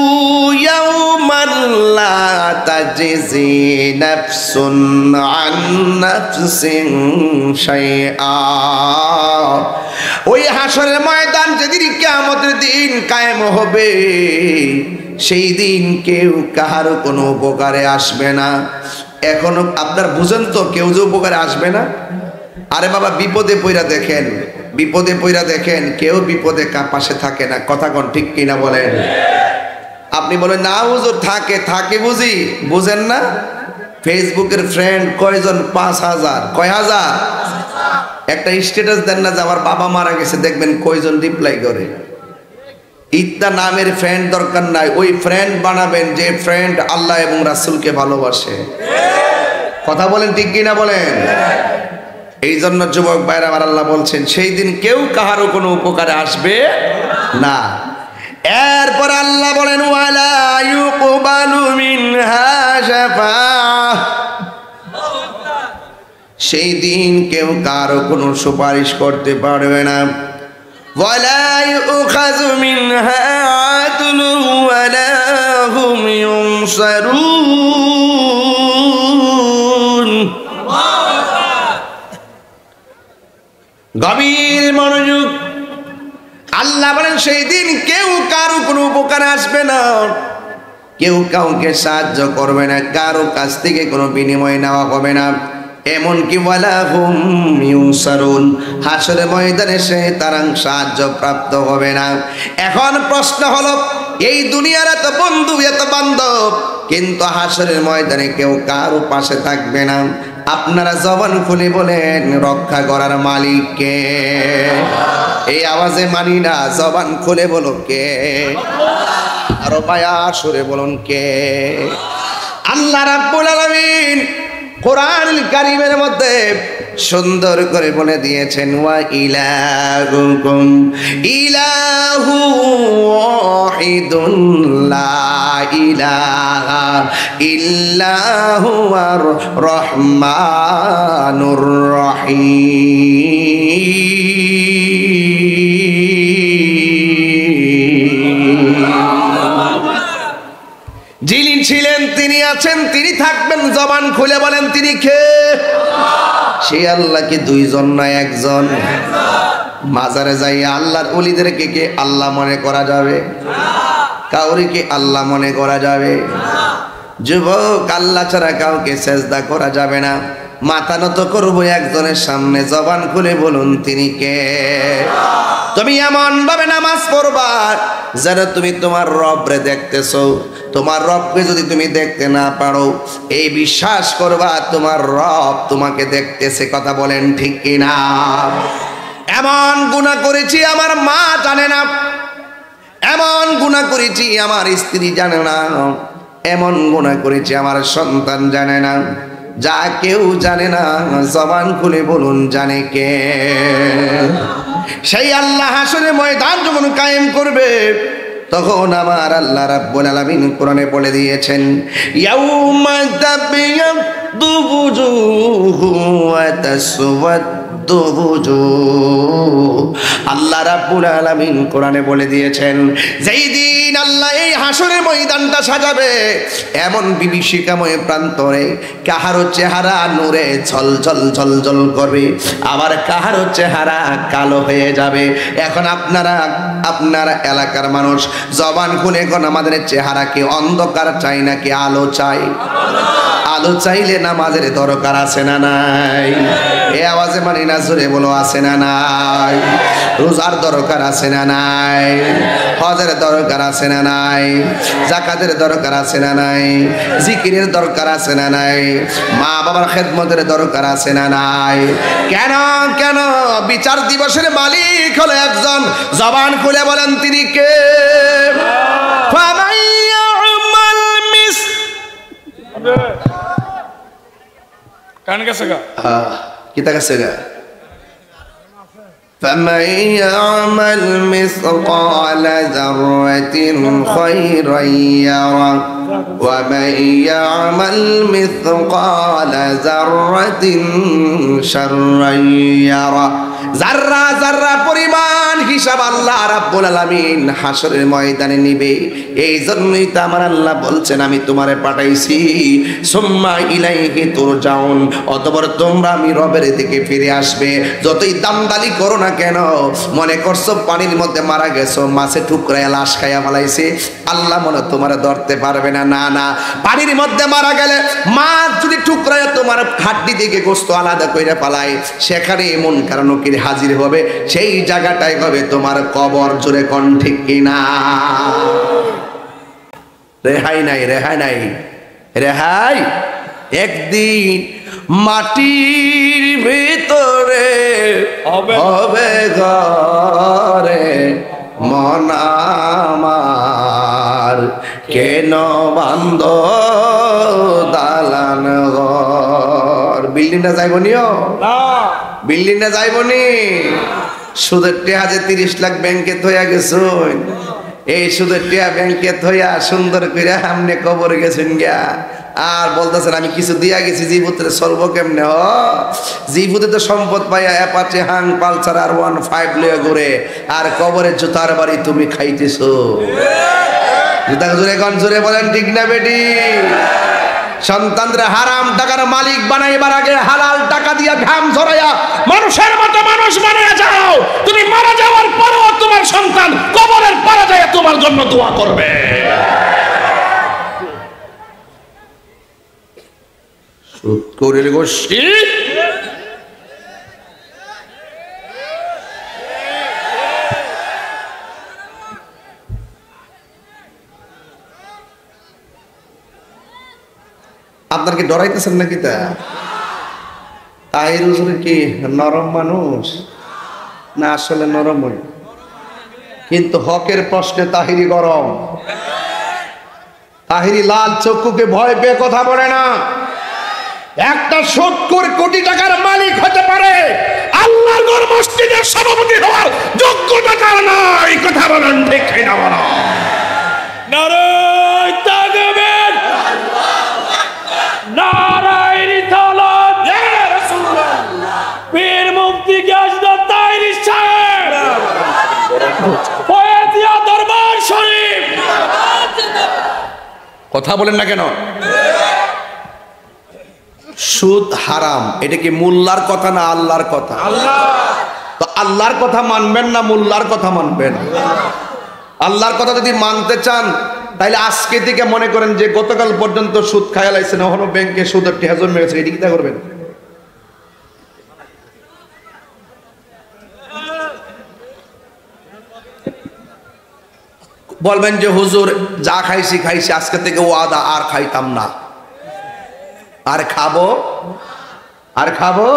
ইয়াওমান লা তাজজি নাফসুন আন নাফসিন শাইআ। ওই হাসরের ময়দান যেদিন কিয়ামতের দিন কায়েম হবে, সেই দিন কেউ কাহারও কোনো উপকারে আসবে না। এখনো আপনার বুঝেন তো, কেউ যে উপকারে আসবে না? আরে বাবা, বিপদে পইরা দেখেন, বিপদে পইরা দেখেন, কেউ বিপদে পাশে থাকে না। কথা কোন ঠিক কিনা বলেন? আপনি বলেন না হুজুর, থাকে থাকে বুঝি, বুঝেন না? ফেসবুকের ফ্রেন্ড কয়জন? 5,000। কয় হাজার? একটা স্ট্যাটাস দেন না যে আমার বাবা মারা গেছে, দেখবেন কয়জন রিপ্লাই করে। ইত্তা নামের ফ্রেন্ড দরকার নাই, ওই ফ্রেন্ড বানাবেন যে ফ্রেন্ড আল্লাহ এবং রাসূলকে ভালোবাসে। কথা বলেন ঠিক কিনা বলেন? এই জন্য যুবক ভাইরা আমার আল্লাহ বলছেন, সেই দিন কেউ কাহারও কোনো উপকারে আসবে না। এরপর আল্লাহ বলেন, ওয়ালা ইউকবালু মিনহা শাফাআহ। সেই দিন কেউ কারো কোনো সুপারিশ করতে পারবে না। ওয়ালা ইউখাযু মিনহা আদলু ওয়ালা হুম ইউনসারুন। গভীর মনোযোগ। আল্লাহ বলেন, সেই দিন কেউ কারো কোনো উপকারে আসবে না, কেউ কাউকে সাহায্য করবে না, কারো কাছ থেকে কোনো বিনিময় নেওয়া হবে না। এমনকি ওয়ালা হুম ইউনসারুন, হাসরের ময়দানে সে তারা সাহায্য প্রাপ্ত হবে না। এখন প্রশ্ন হলো, এই দুনিয়ার এত বন্ধু এত বান্ধব, কিন্তু হাসরের ময়দানে কেউ কারো পাশে থাকবে না। আপনারা জবান খুলে বলেন, রক্ষা করার মালিক কে? এই আওয়াজে মানি না, জবান খুলে বলো কে? আরো মায়া সুরে বলুন কে? আল্লাহ রাব্বুল আলামিন কোরআনুল কারীমের মধ্যে সুন্দর করে বলে দিয়েছেন, ওয়া ইলাহুকুম ইলাহু ওয়াহিদুন লা ইলাহা ইল্লা হুয়ার রহমানুর রহিম। যিনি ছিলেন, তিনি আছেন, তিনি থাকবেন। জবান খুলে বলেন, তিনি কে? সেই আল্লাহ কি দুইজন না একজন? মাজারে যাই আল্লাহর ওলিদেরকে কে আল্লাহ মনে করা যাবে? কাউরে কি আল্লাহ মনে করা যাবে? যুবক, আল্লাহ ছাড়া কাউকে সেজদা করা যাবে না। মাথা নত করবো একজনের সামনে। জবান খুলে বলুন, তিনি কে? তুমি এমন ভাবে নামাজ পড়বা যেন তুমি তোমার রবরে দেখতেছো। তোমার রবকে যদি তুমি দেখতে না পারো, এই বিশ্বাস করবা তোমার রব তোমাকে দেখতেছে। কথা বলেন ঠিক কিনা? এমন গুনাহ করেছি আমার মা জানে না, এমন গুনাহ করেছি আমার স্ত্রী জানে না, এমন গুনাহ করেছি আমার সন্তান জানে না, যা কেউ জানে না। জবান খুলে বলুন, জানে কে? সেই আল্লাহ হাসরের ময়দান যখন কায়েম করবে, তখন আমার আল্লাহ রাব্বুল আলামিন কোরআনে বলে দিয়েছেন, ইয়াউমা তাবিয়াদ্দু বুজুহু ওয়া তাসওয়াদ্দু বুজুহ। আল্লাহ রাব্বুল আলামিন কোরআনে বলে দিয়েছেন, যেই দিন আল্লাহ এই হাসরের ময়দানটা সাজাবে, এমন বিভীষিকাময় প্রান্তরে কাহারো চেহারা নূরে ঝলঝল ঝলঝল করবে, আবার কাহারো চেহারা কালো হয়ে যাবে। এখন আপনারা এলাকার মানুষ জবান খুলে কোন আমাদের চেহারা কি অন্ধকার চাই নাকি আলো চাই? আলো চাইলে নামাজের দরকার আছে না নাই? এই আওয়াজে মানি না, জোরে বলো, আছে না নাই? রোজার দরকার আছে না নাই? হজের দরকার আছে না নাই? যাকাতের দরকার আছে না নাই? জিকিরের দরকার আছে না নাই? মা বাবার খেদমতের দরকার আছে না নাই? কেন কেন? বিচার দিবসের মালিক হলো একজন। জবান খুলে বলেন, তিনি কে? কান গেছে গা? কি তা গেছে গা فمن يعمل مثقال ذرة خيرا يره ومن يعمل مثقال ذرة شرا يره যাররা যাররা পরিমাণ হিসাব আল্লাহ রাব্বুল আলামিন হাসরের ময়দানে নিবে। এই জন্যই তো আমার আল্লাহ বলছেন আমি তোমারে পাঠাইছি সুম্মা ইলাইহি তুরজাউন, অতঃপর তোমরা আমি রবের দিকে ফিরে আসবে। যতই দামদালি করো না কেন, মনে করছো পানির মধ্যে মারা গেছো, মাছে ঠুকরায় লাশ খাইয়া ফেলাইছে, আল্লাহ মনে তোমারে ধরতে পারবে না। না না, পানির মধ্যে মারা গেলে মাছ যদি ঠুকরায় তোমার হাড্ডি থেকে গোস্ত আলাদা কইরা পালায়, সেখানে এমন কারণ হাজির হবে, সেই জায়গাটাই হবে তোমার কবর। জোরে কোন ঠিক কিনা? রেহাই নাই, রেহাই নাই, রেহাই। একদিন মাটির ভিতরে হবে ঘরে মন আমার, কেন বান্ধ দালান ঘর। বিল্ডিংটা যাইব নিও না, বিল্ডিং না যাইবনি। সুদের টেহা যে 30 লাখ ব্যাংকে থইয়া গেছুন, এই সুদের টেহা ব্যাংকে থইয়া সুন্দর করে আমনে কবরে গেছেন গিয়া, আর বলতেছেন আমি কিছু দিয়া গেছি জীবুতে চলবো কেমনে। হ জীবুতে তো সম্পদ পাইয়া অ্যাপাচে হাং পালসার আর 15 লইয়া ঘুরে, আর কবরে জুতার বাড়ি তুমি খাইতেছো। জুতা জোরে কোন জোরে বলেন ঠিক না বেটি? সন্তানরা হারাম টাকার মালিক বানাইবার আগে হালাল টাকা দিয়া ঘাম ঝরাইয়া মানুষের মতো মানুষ বানাইয়া যাও। তুমি মারা যাওয়ার পরও তোমার সন্তান কবরের পাড়া যায় তোমার জন্য দোয়া করবে। সুদ করিল গোষ্ঠী আপনার কি ডরাইতেছেন নাকি? তা তাহির হুজুর কি নরম মানুষ না? আসলে নরমই, কিন্তু হকের প্রশ্নে তাহিরি গরম। তাহিরি লাল চক্ষুকে ভয় পেয়ে কথা বলে না। একটা 70 কোটি টাকার মালিক হতে পারে, আল্লাহর ঘর মসজিদের সভাপতি হওয়ার যোগ্যতা কার নাই? কথা বলেন ঠিক না? বলো নারায়ে তাকবীর, নারায়ে রিসালাত, ইয়া রাসূলুল্লাহ। পীর মুফতি গাজদা তাইরি সাহেব, ফয়েজিয়া দরবার শরীফ। কথা বলেন না কেন? সুদ হারাম, এটা কি মোল্লার কথা না আল্লাহর কথা? আল্লাহ। তো আল্লাহর কথা মানবেন না মোল্লার কথা মানবেন? আল্লাহর কথা যদি মানতে চান তাহলে আজকে থেকে মনে করেন যে গতকাল পর্যন্ত সুদ খায়া লাইছেন, এখনো ব্যাংকে সুদের টেহা জমে গেছে, এটি কিটা করবেন? বলবেন যে হুজুর যা খাইছি খাইছি, আজকে থেকে ওয়াদা আর খাইতাম না, আর খাবো আর খাবো।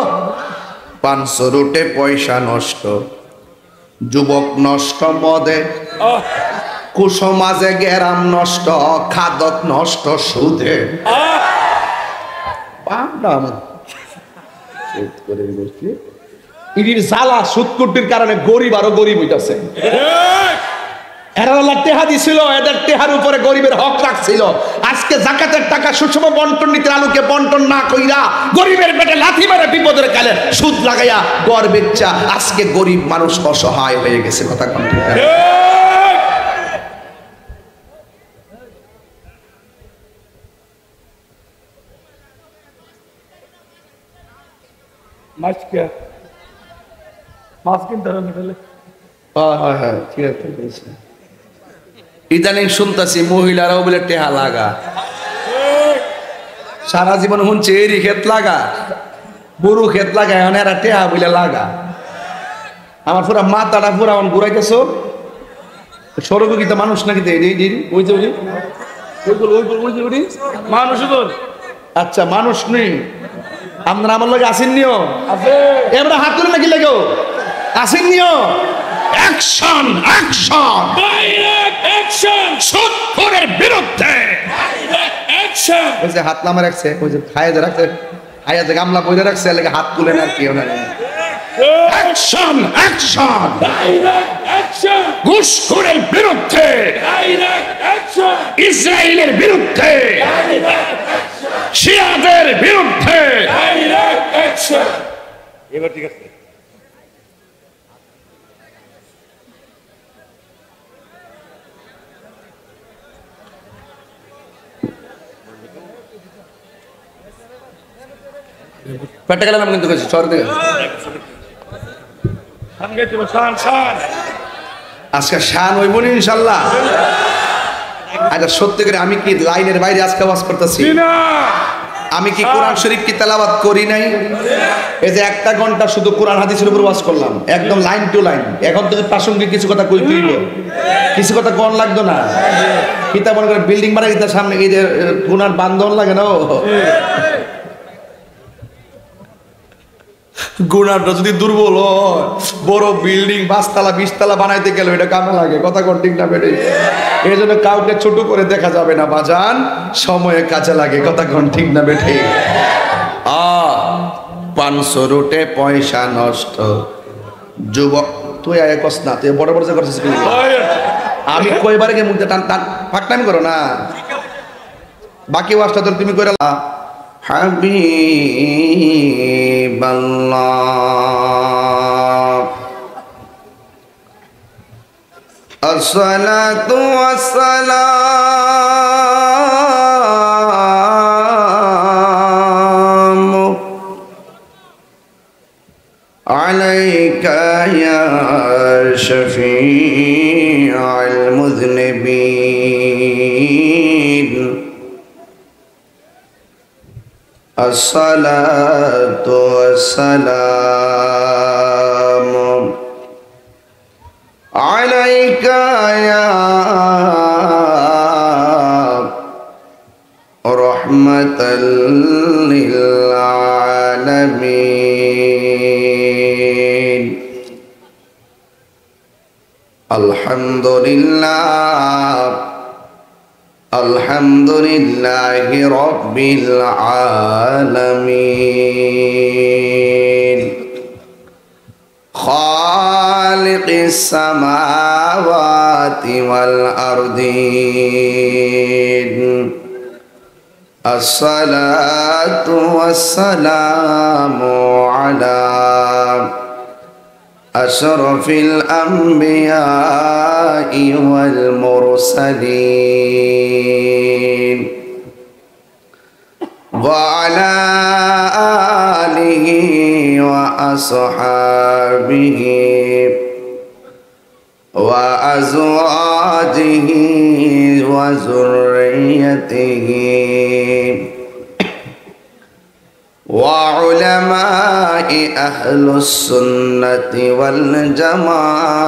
500 রুটে পয়সা নষ্ট, যুবক নষ্ট মদে, কুসমাজে গেরাম নষ্ট, খাদক নষ্ট সুদে। ইডির জ্বালা সুদকুটির কারণে গরিব আরো গরিব হইতাছে। এরা টেহা দিছিল, এদের টেহার উপরে গরিবের হক রাখছিল। আজকে জাকাতের টাকা সুষম বন্টন নীতির আলোকে বন্টন না কইরা গরিবের পেটে লাথি মেরে বিপদের কালে সুদ লাগাইয়া গড় বেচ্চা আজকে গরিব মানুষ অসহায় হয়ে গেছে। কথা কোন ঠিক? ইদানিং শুনতেছি মহিলারাও বলে টেহা লাগা, সারা জীবন শুনছে এরি ক্ষেত লাগা, গরু ক্ষেত লাগা, এখন এরা টেহা বলে লাগা। আমার পুরা মাথাটা পুরা এখন ঘুরাইতেছো। সড়ক কি মানুষ নাকি? মানুষ, আচ্ছা মানুষ নেই। আপনারা আমার লগে আসেন নিও, এবার হাত তুলে নাকি লেগেও আসেন নিও। অ্যাকশন, অ্যাকশন, ডাইরেক্ট অ্যাকশন সুদখোরের বিরুদ্ধে। অ্যাকশন। ওই যে হাত নামা রাখছে, ওই যে খায় রাখছে, আয়াতে গামলা বইরে রাখছে এলাকা হাত তুলে না কেউ না অ্যাকশন অ্যাকশন ঘুষখোরের বিরুদ্ধে, ইসরায়েলের বিরুদ্ধে, শিয়াদের বিরুদ্ধে। এবার ঠিক আছে। পেটে গেলাম কিন্তু কইছি শহর থেকে আজকে শান হইব না ইনশাল্লাহ। আচ্ছা সত্যি করে আমি কি লাইনের বাইরে আজকে ওয়াজ করতেছি? আমি কি কোরআন শরীফ কি তেলাওয়াত করি নাই? এই যে 1টা ঘন্টা শুধু কোরআন হাদিসের উপর ওয়াজ করলাম, একদম লাইন টু লাইন। এখন তো প্রাসঙ্গিক কিছু কথা কই তুইব, কিছু কথা কোন লাগতো না। কিতা মনে করে বিল্ডিং বানাই দিতে সামনে এই যে কোনার বান্ধন লাগে না, গুণাটা যদি দুর্বল হয় বড় বিল্ডিং 5 তলা 20 তলা বানাইতে গেলে এটা কামে লাগে। কথা কোন ঠিক না বেটে? এই জন্য কাউকে ছোট করে দেখা যাবে না বাজান, সময়ে কাজে লাগে। কথা কোন ঠিক না বেটে? 500 রুটে পয়সা নষ্ট যুবক। তুই আয় কস না, তুই বড় বড় যে করছিস। আমি কয়বারে গে মুখে টান টান ফাকটামি করো না, বাকি ওয়াজটা তো তুমি কইরা। হাবিবাল্লাহ আসসালাতু ওয়াসসালামু আলাইকা ইয়া শাফিআল মুযনিবিন। আসসালাতু ওয়াসসালামু আলাইকা ইয়া রাহমাতাল লিল আলামিন। আলহামদুলিল্লাহ আলহামদুলিল্লাহি রাব্বিল আলামিন। খালিকিস সামাওয়াতি ওয়াল আরদিন। আসসালাতু ওয়াসসালামু আলা আশরাফিল আম্বিয়াই ওয়াল মুরসালিন ওয়া আলা আলিহি ওয়া আসহাবিহি ওয়া আজওয়াজিহি ওয়া যুররিয়্যাতিহি وعلماء أهل السنة والجماعة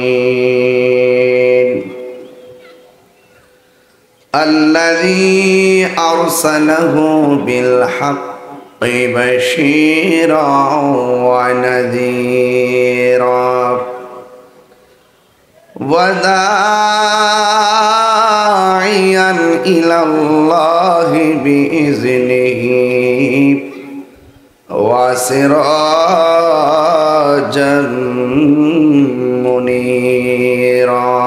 أجمعين. الذي أرسله بالحق بشيرا ونذيرا وداعيا إلى الله بإذنه وسراجا منيرا.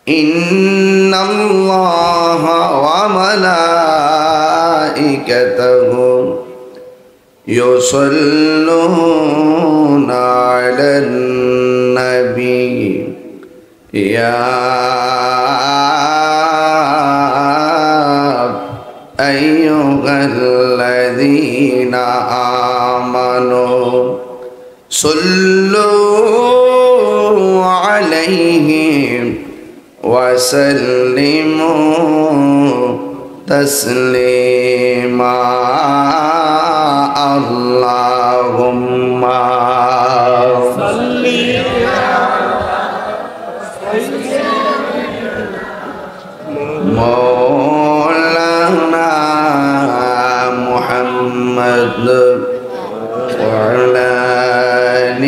إن الله وملائكته يصلون على النبي يا أيها الذين آمنوا صلوا عليه وسلموا تسليما. اللهم صل مولانا محمد وعلى آل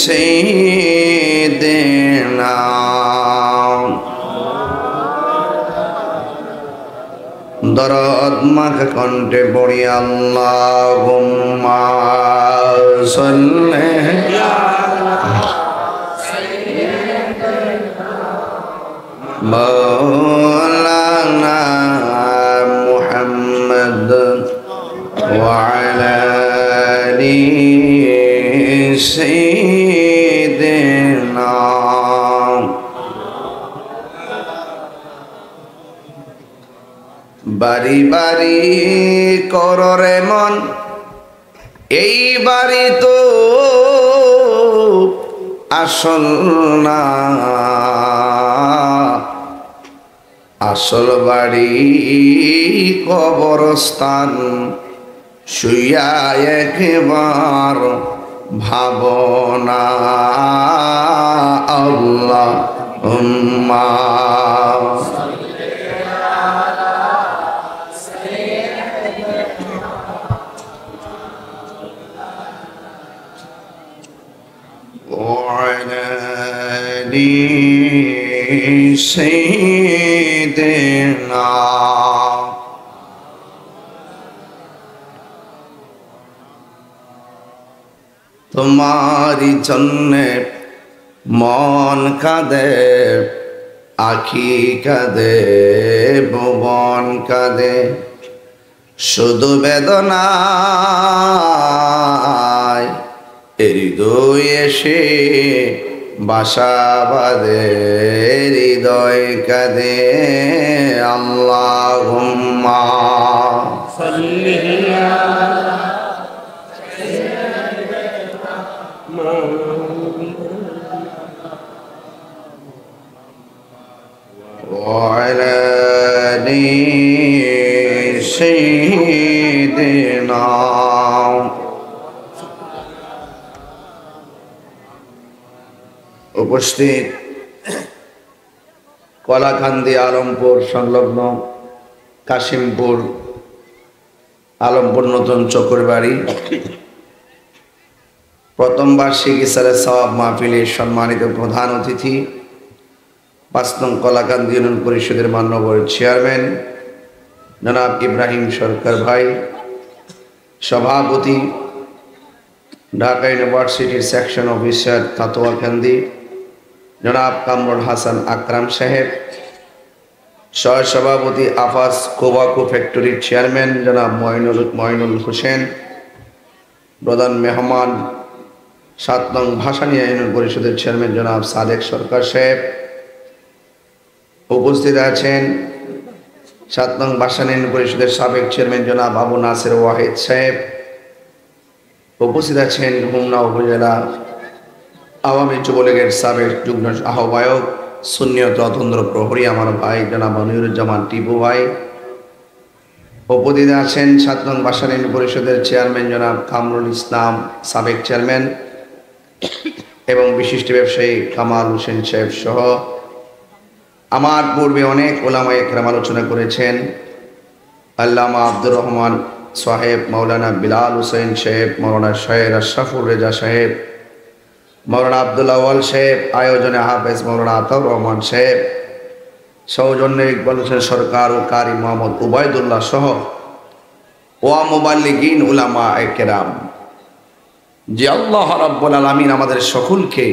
سيدنا দরদ মাখা কণ্ঠে পড়ি আল্লাহুম্মা সাল্লি মাওলানা মুহাম্মদ ওয়া আলা আলি সাইয়্যিদিনা। বাড়ি বাড়ি কররে মন, এই বাড়ি তো আসল না, আসল বাড়ি কবরস্থান। শুইয়া একবার ভাবনা আল্লাহুম্মা وعلى آل سيدنا। তোমারি জন্যে মন কাঁদে, আখি কাঁদে, ভুবন কাঁদে, শুধু বেদনায় হৃদয় এসে বাসা বাঁধে, হৃদয় কাঁদে আল্লাহুম্মা সাল্লি আলা وعلى آل سيدنا। উপস্থিত কলাকান্দি আলমপুর সংলগ্ন কাশিমপুর আলমপুর নতুন চকরবাড়ি প্রথম বার্ষিক ইসালে সওয়াব মাহফিলের সম্মানিত প্রধান অতিথি ৫ নং কলাকান্দি ইউনিয়ন পরিষদের মাননীয় চেয়ারম্যান জনাব ইব্রাহিম সরকার ভাই, সভাপতি ঢাকা ইউনিভার্সিটির সেকশন অফিসার কাতোয়াকান্দি জনাব কামরুল হাসান আকরাম সাহেব, সহসভাপতি আফাস কোবাকো ফ্যাক্টরির চেয়ারম্যান জনাব মঈনুল হোসেন, প্রধান মেহমান ৭ নং ভাসানী ইউনিয়ন পরিষদের চেয়ারম্যান জনাব সাদেক সরকার সাহেব, উপস্থিত আছেন ৭ নং ভাসানী ইউনিয়ন পরিষদের সাবেক চেয়ারম্যান জনাব আবু নাসের ওয়াহিদ সাহেব, উপস্থিত আছেন হোমনা উপজেলা আওয়ামী যুবলীগের সাবেক যুগ্ম আহ্বায়ক সুন্নিয়ত অতন্দ্র প্রহরী আমার ভাই জনাব মনিরুজ্জামান টিপু ভাই, উপস্থিত আছেন ৭ নং ভাসানী ইউনিয়ন পরিষদের চেয়ারম্যান জনাব কামরুল ইসলাম সাবেক চেয়ারম্যান এবং বিশিষ্ট ব্যবসায়ী কামাল হোসেন সাহেব সহ আমার পূর্বে অনেক ওলামায়ে কেরাম আলোচনা করেছেন। আল্লামা আব্দুর রহমান সাহেব, মাওলানা বিলাল হোসেন সাহেব, মাওলানা শাহের আশরাফুর রেজা সাহেব, মাওলানা আব্দুল আউয়াল সাহেব, আয়োজনে হাফেজ মাওলানা আতাউর রহমান সাহেব, সৌজন্যে ইকবাল হোসেন সরকার ও কারি মোহাম্মদ উবায়দুল্লাহ সহ ওয়া মুবাল্লিগিন উলামায়ে কেরাম, যে আল্লাহ রাব্বুল আলামিন আমাদের সকলকে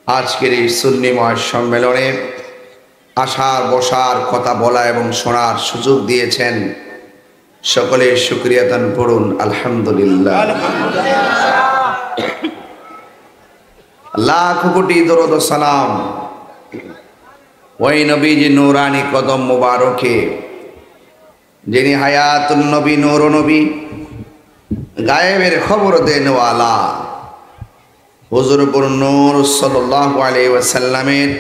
আজকের এই সুন্নিময় সম্মেলনে আসার, বসার, কথা বলা এবং শোনার সুযোগ দিয়েছেন। সকলে শুকরিয়া দান করুন আলহামদুলিল্লাহ। লাখ কোটি দরুদ ও সালাম ওই নবীজি নূরানি কদম মুবারকে, যিনি হায়াতুন নবী, নূর নবী, গায়েবের খবর দেনওয়ালা হুজুরপুর নূর সাল্লাল্লাহু আলাইহি ওয়াসাল্লামের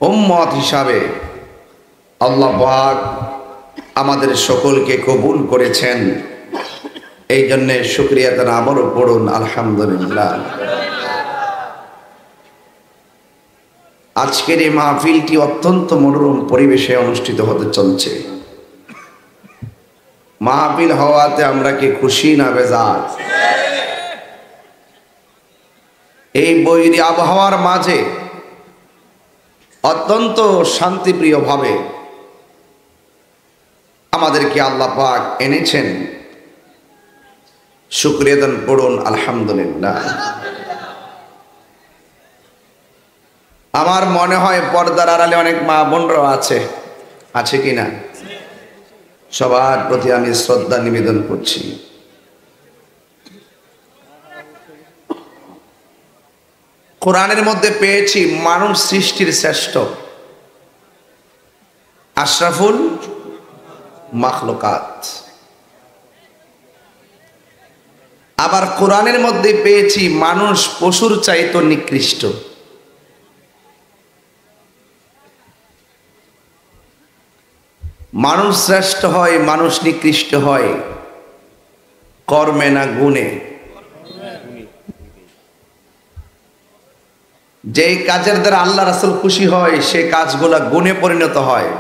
উম্মত হিসাবে আল্লাহ পাক আমাদের সকলকে কবুল করেছেন। এই জন্যে শুকরিয়া তারা আবারও পড়ুন আলহামদুলিল্লাহ। আজকের এই মাহফিলটি অত্যন্ত মনোরম পরিবেশে অনুষ্ঠিত হতে চলছে। মাহফিল হওয়াতে আমরা কি খুশি না বেজার? এই বৈরী আবহাওয়ার মাঝে অত্যন্ত শান্তিপ্রিয় ভাবে আমাদেরকে আল্লাহ পাক এনেছেন, শুকরিয়া দান পড়ুন আলহামদুলিল্লাহ। আমার মনে হয় পর্দার আড়ালে অনেক মা বোনরা আছে কিনা? সবার প্রতি আমি শ্রদ্ধা নিবেদন করছি। কোরআনের মধ্যে পেয়েছি মানুষ সৃষ্টির শ্রেষ্ঠ, আশরাফুল মাখলুকাত। আবার কোরআনের মধ্যে পেয়েছি মানুষ পশুর চাইতে নিকৃষ্ট। মানুষ শ্রেষ্ঠ হয়, মানুষ নিকৃষ্ট হয় কর্মে না গুণে। যেই কাজের দ্বারা আল্লাহ রাসূল খুশি হয় সেই কাজগুলা গুণে পরিণত হয়,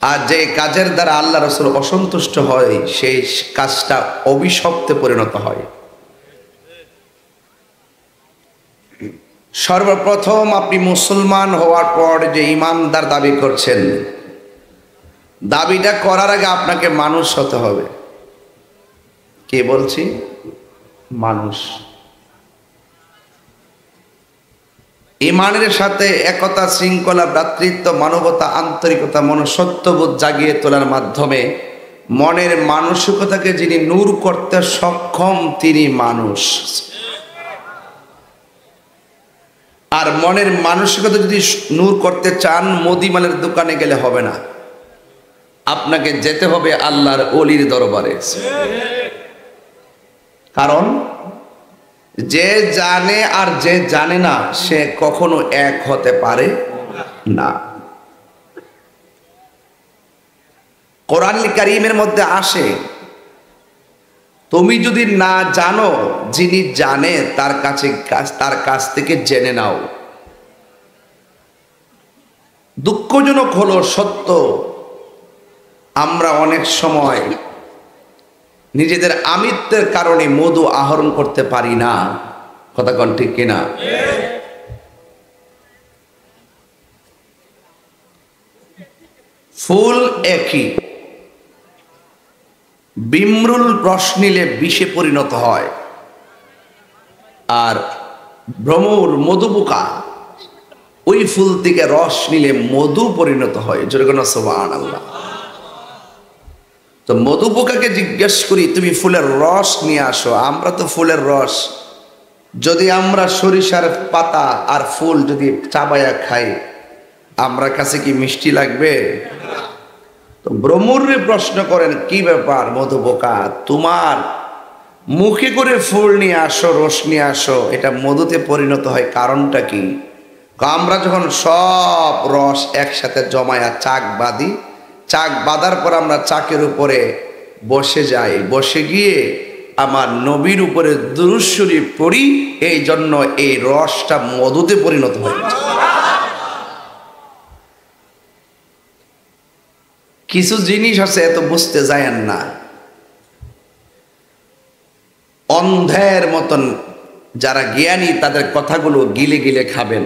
আর যে কাজের দ্বারা আল্লাহ রাসূল অসন্তুষ্ট হয় সেই কাজটা অভিশপ্তে পরিণত হয়। সর্বপ্রথম আপনি মুসলমান হওয়ার পর যে ইমানদার দাবি করছেন, দাবিটা করার আগে আপনাকে মানুষ হতে হবে। কে বলছি? মানুষ। ইমানের সাথে একতা, শৃঙ্খলা, ভ্রাতৃত্ব, মানবতা, আন্তরিকতা, মনুষ্যত্ববোধ জাগিয়ে তোলার মাধ্যমে মনের মানসিকতাকে যিনি নূর করতে সক্ষম তিনি মানুষ। আর মনের মানসিকতা যদি নূর করতে চান মুদিমালের দোকানে গেলে হবে না, আপনাকে যেতে হবে আল্লাহর ওলির দরবারে। কারণ যে জানে আর যে জানে না সে কখনো এক হতে পারে না। কোরআনুল কারীমের মধ্যে আসে, তুমি যদি না জানো, যিনি জানে তার কাছ থেকে জেনে নাও। দুঃখজনক হলো সত্য, আমরা অনেক সময় নিজেদের আমিত্বের কারণে মধু আহরণ করতে পারি না। কথা কোন ঠিক কিনা? ফুল একই, বিমরুল রস নিলে বিষে পরিণত হয়, আর ভ্রমর মধুপোকা ওই ফুল থেকে রস নিলে মধু পরিণত হয়। যেরকম সুবহানাল্লাহ। তো মধুপোকাকে জিজ্ঞেস করি তুমি ফুলের রস নিয়ে আসো। আমরা তো ফুলের রস, যদি আমরা সরিষার পাতা আর ফুল যদি চাবায়া খাই, আমরা কাছে কি মিষ্টি লাগবে? তো ভ্রমরে প্রশ্ন করেন, কি ব্যাপার মধুপোকা, তোমার মুখে করে ফুল নিয়ে আসো, রস নিয়ে আসো, এটা মধুতে পরিণত হয়, কারণটা কি? আমরা যখন সব রস একসাথে জমায়া চাক বাঁধি, চাক বাঁধার পর আমরা চাকের উপরে বসে যাই, বসে গিয়ে আমার নবীর উপরে দুরূদ শরীফ পড়ি, এই জন্য এই রসটা মধুতে পরিণত হয়েছে। কিছু জিনিস আছে এত বুঝতে যায়েন না, অন্ধের মতন যারা জ্ঞানী তাদের কথাগুলো গিলে গিলে খাবেন।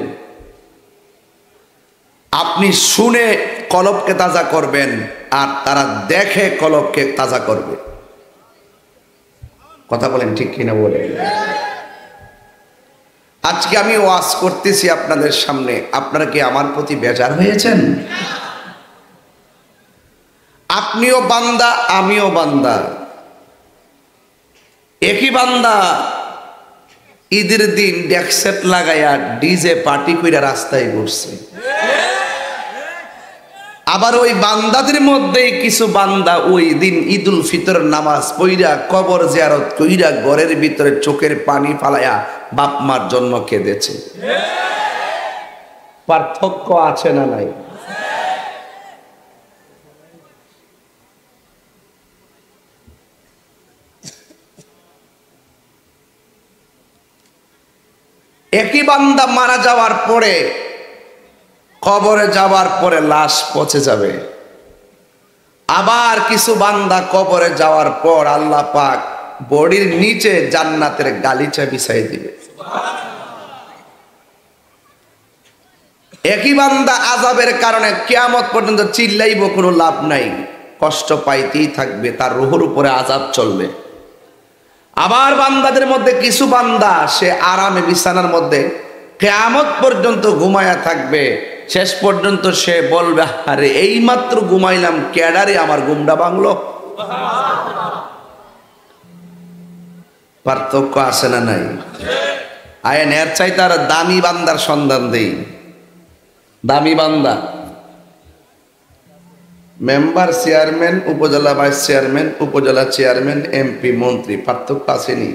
আপনি শুনে কলবকে তাজা করবেন, আর তারা দেখে কলবকে তাজা করবে। কথা বলেন ঠিক কিনা বলে? আজকে আমি ওয়াজ করতেছি আপনাদের সামনে, আপনারা কি আমার প্রতি বেজার হয়েছেন? আপনিও বান্দা, আমিও বান্দা, একই বান্দা। ঈদের দিন ডেকসেট লাগাইয়া ডিজে পার্টি কইরা রাস্তায় ঘুরছে। আবার ওই বান্দাদের মধ্যে কিছু বান্দা ওই দিন ঈদুল ফিতর নামাজ পইরা কবর জিয়ারত কইরা ঘরের ভিতরে চোখের পানি ফালায়া বাপ মার জন্য কেঁদেছে। পার্থক্য আছে না নাই? একই বান্দা মারা যাওয়ার পরে, কবরে যাওয়ার পরে লাশ পচে যাবে। আবার কিছু বান্দা কবরে যাওয়ার পর আল্লাহ পাক বডির নিচে জান্নাতের গালিচা বিছাই দিবে। একই বান্দা আযাবের কারণে কিয়ামত পর্যন্ত চিল্লাইব, কোনো লাভ নাই, কষ্ট পাইতেই থাকবে, তার রূহের উপরে আযাব চলবে। আবার বান্দাদের মধ্যে কিছু বান্দা সে আরামে বিছানার মধ্যে কিয়ামত পর্যন্ত ঘুমায়া থাকবে, শেষ পর্যন্ত সে বলবে আরে এইমাত্র ঘুমাইলাম, কেডারে আমার ঘুমটা ভাঙলো। পার্থক্য আছে না নাই? আয়েন এর চাইতে আর দামি বান্দার সন্ধান দেই। দামি বান্দা মেম্বার, চেয়ারম্যান, উপজেলা ভাইস চেয়ারম্যান, উপজেলা চেয়ারম্যান, এমপি, মন্ত্রী, পার্থক্য আসেনি?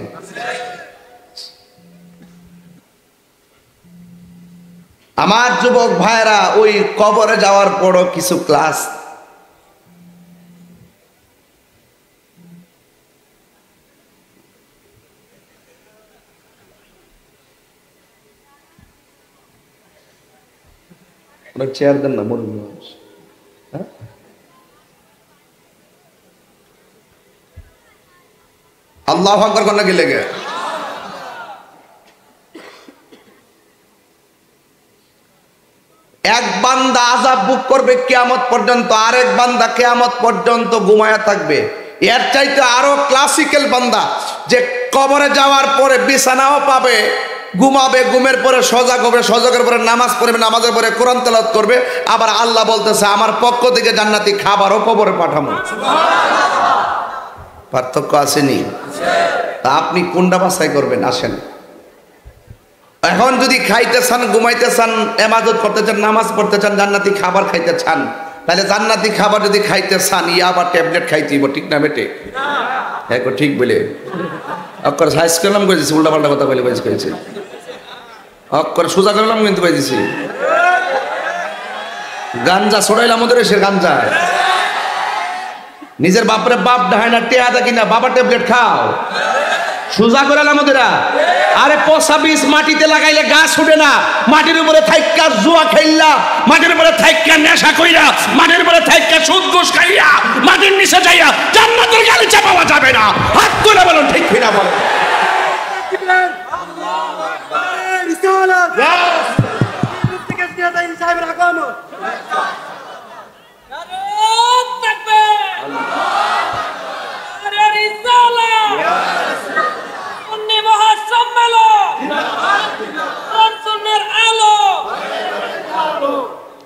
আমার যুবক ভাইরা ওই কবরে যাওয়ার পরও কিছু ক্লাস চেয়ার দেন না, মরুন মানুষ। হ্যাঁ, আল্লাহু আকবার কোন কি লেগে? এক বান্দা আযাব ভোগ করবে কিয়ামত পর্যন্ত, আরেক বান্দা কিয়ামত পর্যন্ত ঘুমায়া থাকবে। এর চাইতে আরো ক্লাসিক্যাল বান্দা যে কবরে যাওয়ার পরে বিছানাও পাবে, ঘুমাবে, ঘুমের পরে সজাগ হবে, সজাগের পরে নামাজ পড়বে, নামাজের পরে কোরআন তেলাওয়াত করবে, আবার আল্লাহ বলতেছে আমার পক্ষ থেকে জান্নাতি খাবারও কবরে পাঠাবো। পার্থক্য আসেনি? তা আপনি কোনটা বাছাই করবেন? আসেন, এখন যদি খাইতে চান, ঘুমাইতে চান, ইবাদত করতে চান, নামাজ পড়তে চান, জান্নাতি খাবার খাইতে চান, তাহলে জান্নাতি খাবার যদি খাইতে চান আবার ট্যাবলেট খাইতে হইব, ঠিক না বেটে? হ্যাঁ ঠিক বলে অক্ষর সাইজ করলাম করেছি, উল্টা পাল্টা কথা বলে করেছি, অক্ষর সোজা করলাম কিন্তু করেছি। গাঞ্জা ছড়াইলাম ওদের, সে গাঞ্জা নিজের বাপরে বাপ ডাহায় না, টেয়া দেখি না, বাবা ট্যাবলেট খাও, সোজা করালাম ওদেরা। আরে পচা বীজ মাটিতে লাগাইলে গাছ উঠে না, মাটির উপরে থাইক্কা জুয়া খেললা, মাটির উপরে থাইক্কা নেশা কইরা, মাটির উপরে থাইক্কা সুদ ঘুষ খাইয়া, মাটির নিচে যাইয়া জান্নাতের গালিচা পাওয়া যাবে না। হাত তুলে বলুন ঠিক কিনা বলেন।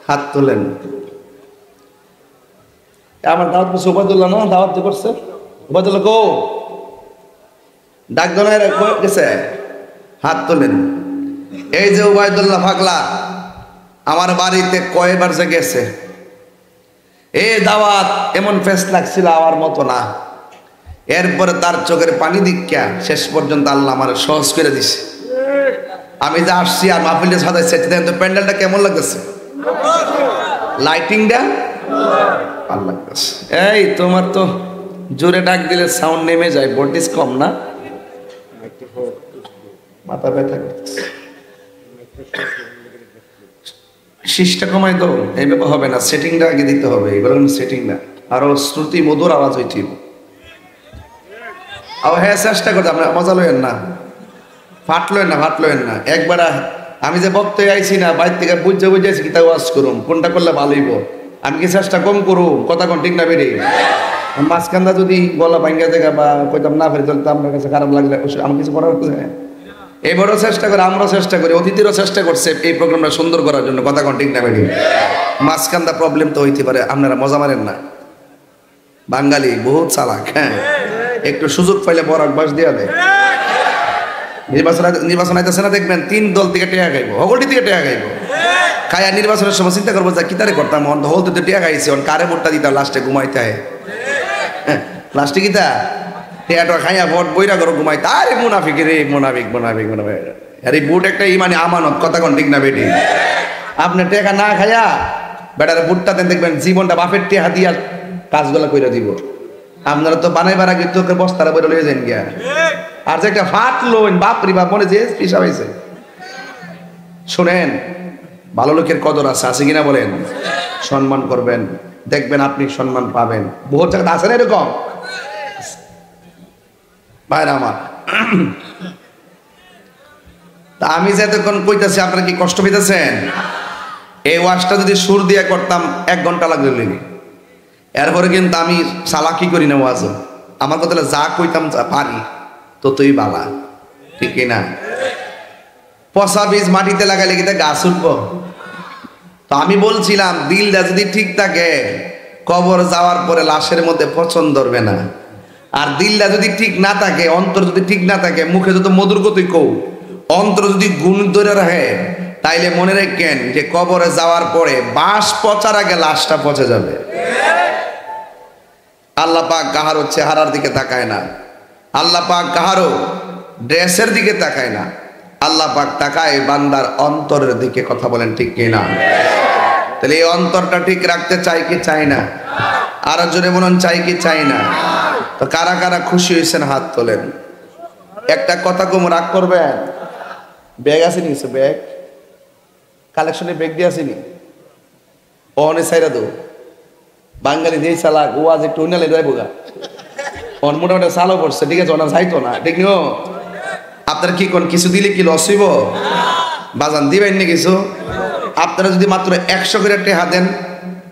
হাত তোলেন। আমার দাওয়াত করছে উবায়দুল্লাহ না? দাওয়াত করছে উবায়দুল্লাহ, গো ডাক দোনায় গেছে, হাত তোলেন। এই যে উবায়দুল্লাহ পাগলা আমার বাড়িতে কয়বার যে গেছে, এ দাওয়াত এমন ফেস লাগছিল আমার মতো না। এরপরে তার চোখের পানি দিকা শেষ পর্যন্ত আল্লাহ আমার সহজ করে দিছে। আমি যে আসছি আর মাহফিলে সাজাইছে, তো প্যান্ডেলটা কেমন লাগতেছে? লাইটিংটা ভালো লাগতেছে। এই তোমার তো জোরে ডাক দিলে সাউন্ড নেমে যায়, ভোল্টেজ কম না? মাথা ব্যথা করতেছে, শীষটা কমাই দাও। এই ব্যাপার হবে না, সেটিংটা আগে দিতে হবে। এগুলো সেটিং না, আরো শ্রুতি মধুর আওয়াজ হইতে। হ্যাঁ চেষ্টা করতে, আপনার মজা লইেন না, ফাটলেন না। একবার আমি যে বক্তব্য আইছি না, বাইর থেকে বুঝে আইছি কি তাই ওয়াজ করুম, কোনটা করলে ভালো হইব। আমি কি চেষ্টা কম করুম? কথা কোন ঠিক না বেরিয়ে মাঝখানটা যদি গলা ভাঙ্গা দেখা বা কইতাম না ফেরে চলতে আপনার কাছে খারাপ লাগলে আমি কিছু করার এবারও চেষ্টা করি, আমরাও চেষ্টা করি, অতিথিরও চেষ্টা করছে এই প্রোগ্রামটা সুন্দর করার জন্য। কথা কোন ঠিক না বেরিয়ে মাঝখানটা প্রবলেম তো হইতে পারে, আপনারা মজা মারেন না। বাঙালি বহুত চালাক, হ্যাঁ একটু সুযোগ পাইলে বড় অভ্যাস দেওয়া দেয়। নির্বাচন আইতেছে না, দেখবেন 3 দল থেকে টেয়া খাইব, হগলটি থেকে টেয়া খাইব, খাইয়া নির্বাচনের সময় চিন্তা করবো যা কিতারে করতাম, হল তো টেয়া খাইছে, কারে ভোটটা দিতাম, লাস্টে ঘুমাইতে হয়। লাস্টে কিতা টেয়াটা খাইয়া ভোট বইরা করো ঘুমাইতে। আরে মুনাফিক রে, মুনাফিক। আরে বুট একটা ইমানে আমানত, কথা কোন ঠিক না বেটি? আপনি টেকা না খাইয়া বেটার বুটটা দেন, দেখবেন জীবনটা বাপের টেহা দিয়া কাজগুলা কইরা দিব। আপনারা তো বানাইবার আগে তোকে বস্তারা বইরা লইয়া যান গিয়া, আর যে একটা ফাটলো বাপরি বাপ মনে যে পিসা হয়েছে। শোনেন, ভালো লোকের কদর আছে কিনা বলেন? সম্মান করবেন, দেখবেন আপনি সম্মান পাবেন। বহুত জায়গাতে আছে না এরকম ভাইরা আমার। তা আমি যে এতক্ষণ কইতাছি, আপনারা কি কষ্ট পেতেছেন? এই ওয়াজটা যদি সুর দিয়ে করতাম 1 ঘন্টা লাগবে লিনি। এরপরে কিন্তু আমি চালাকি করি না ওয়াজও, আমার কথা যা কইতাম পারি তো তুই বালা, ঠিক না? পচা বীজ মাটিতে লাগাইলে কিন্তু গাছ উঠবো। তো আমি বলছিলাম দিলটা যদি ঠিক থাকে কবর যাওয়ার পরে লাশের মধ্যে পছন্দ ধরবে না, আর দিলটা যদি ঠিক না থাকে, অন্তর যদি ঠিক না থাকে, মুখে যত মধুর গতি কও, অন্তর যদি গুণ ধরে রাখে, তাইলে মনে রাখেন যে কবরে যাওয়ার পরে বাঁশ পচার আগে লাশটা পচে যাবে। আল্লাহ পাক কাহারো চেহারার দিকে তাকায় না, আল্লাহ পাক কাহারো ড্রেসের দিকে তাকায় না, আল্লাহ পাক তাকায় বান্দার অন্তরের দিকে। কথা বলেন ঠিক কিনা? তাহলে এই অন্তরটা ঠিক রাখতে চাই কি চাই না? আর জোরে বলুন চাই কি চাই না? তো কারা কারা খুশি হয়েছেন হাত তোলেন। একটা কথা কম, রাগ করবেন? ব্যাগ আসেনি? ব্যাগ কালেকশনে ব্যাগ দিয়ে আসেনি? অনেক সাইরা দো বাঙালি দিয়ে চালাক, ও আজ একটু উনালে যাইব গা, অন মোটামুটি চালও পড়ছে, ঠিক আছে, ওনার যাইতো না, ঠিক নিও। আপনারা কি কোন কিছু দিলে কি লস হইব? বাজান দিবেন না কিছু? আপনারা যদি মাত্র 100 করে টেহা দেন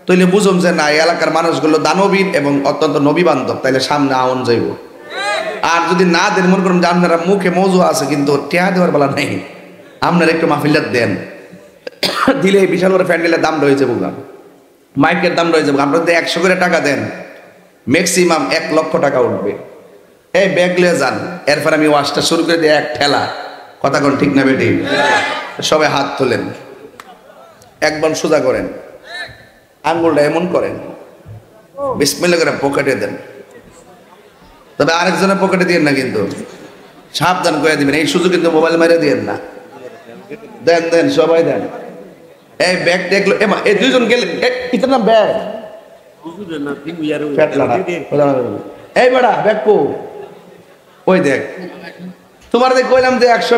তাইলে বুঝুম যে না, এই এলাকার মানুষগুলো দানবীর এবং অত্যন্ত নবী বান্ধব, তাইলে সামনে আউন যাইব। আর যদি না দেন, মনে করুন যে আপনারা মুখে মজু আছে কিন্তু টেহা দেওয়ার বেলা নেই, আপনারা একটু মাহফিলাত দেন, দিলে বিশাল করে প্যান্ডেলের দাম রয়েছে বুঝা, মাইকের দাম রয়েছে। আপনারা যদি 100 করে টাকা দেন, ম্যাক্সিমাম 1 লক্ষ টাকা উঠবে। এই ব্যাগ লিয়ে যান, এরপর আমি ওয়াজটা শুরু করে দিই, এক ঠেলা। কথা কোন ঠিক না বেটি? সবাই হাত তোলেন, একবার সোজা করেন, আঙ্গুলটা এমন করেন, বিসমিল্লাহ করে পকেটে দেন। তবে আরেকজনের পকেটে দিয়েন না কিন্তু, সাবধান করে দিবেন। এই সুযোগ কিন্তু মোবাইল মেরে দিয়েন না। দেন দেন, সবাই দেন। এই ব্যাগ দেখলো, এই দুইজন গেলে ইতার নাম ব্যাগ, এই বেড়া ব্যাগ কো, ওই দেখ, তোমার কইলাম যে 100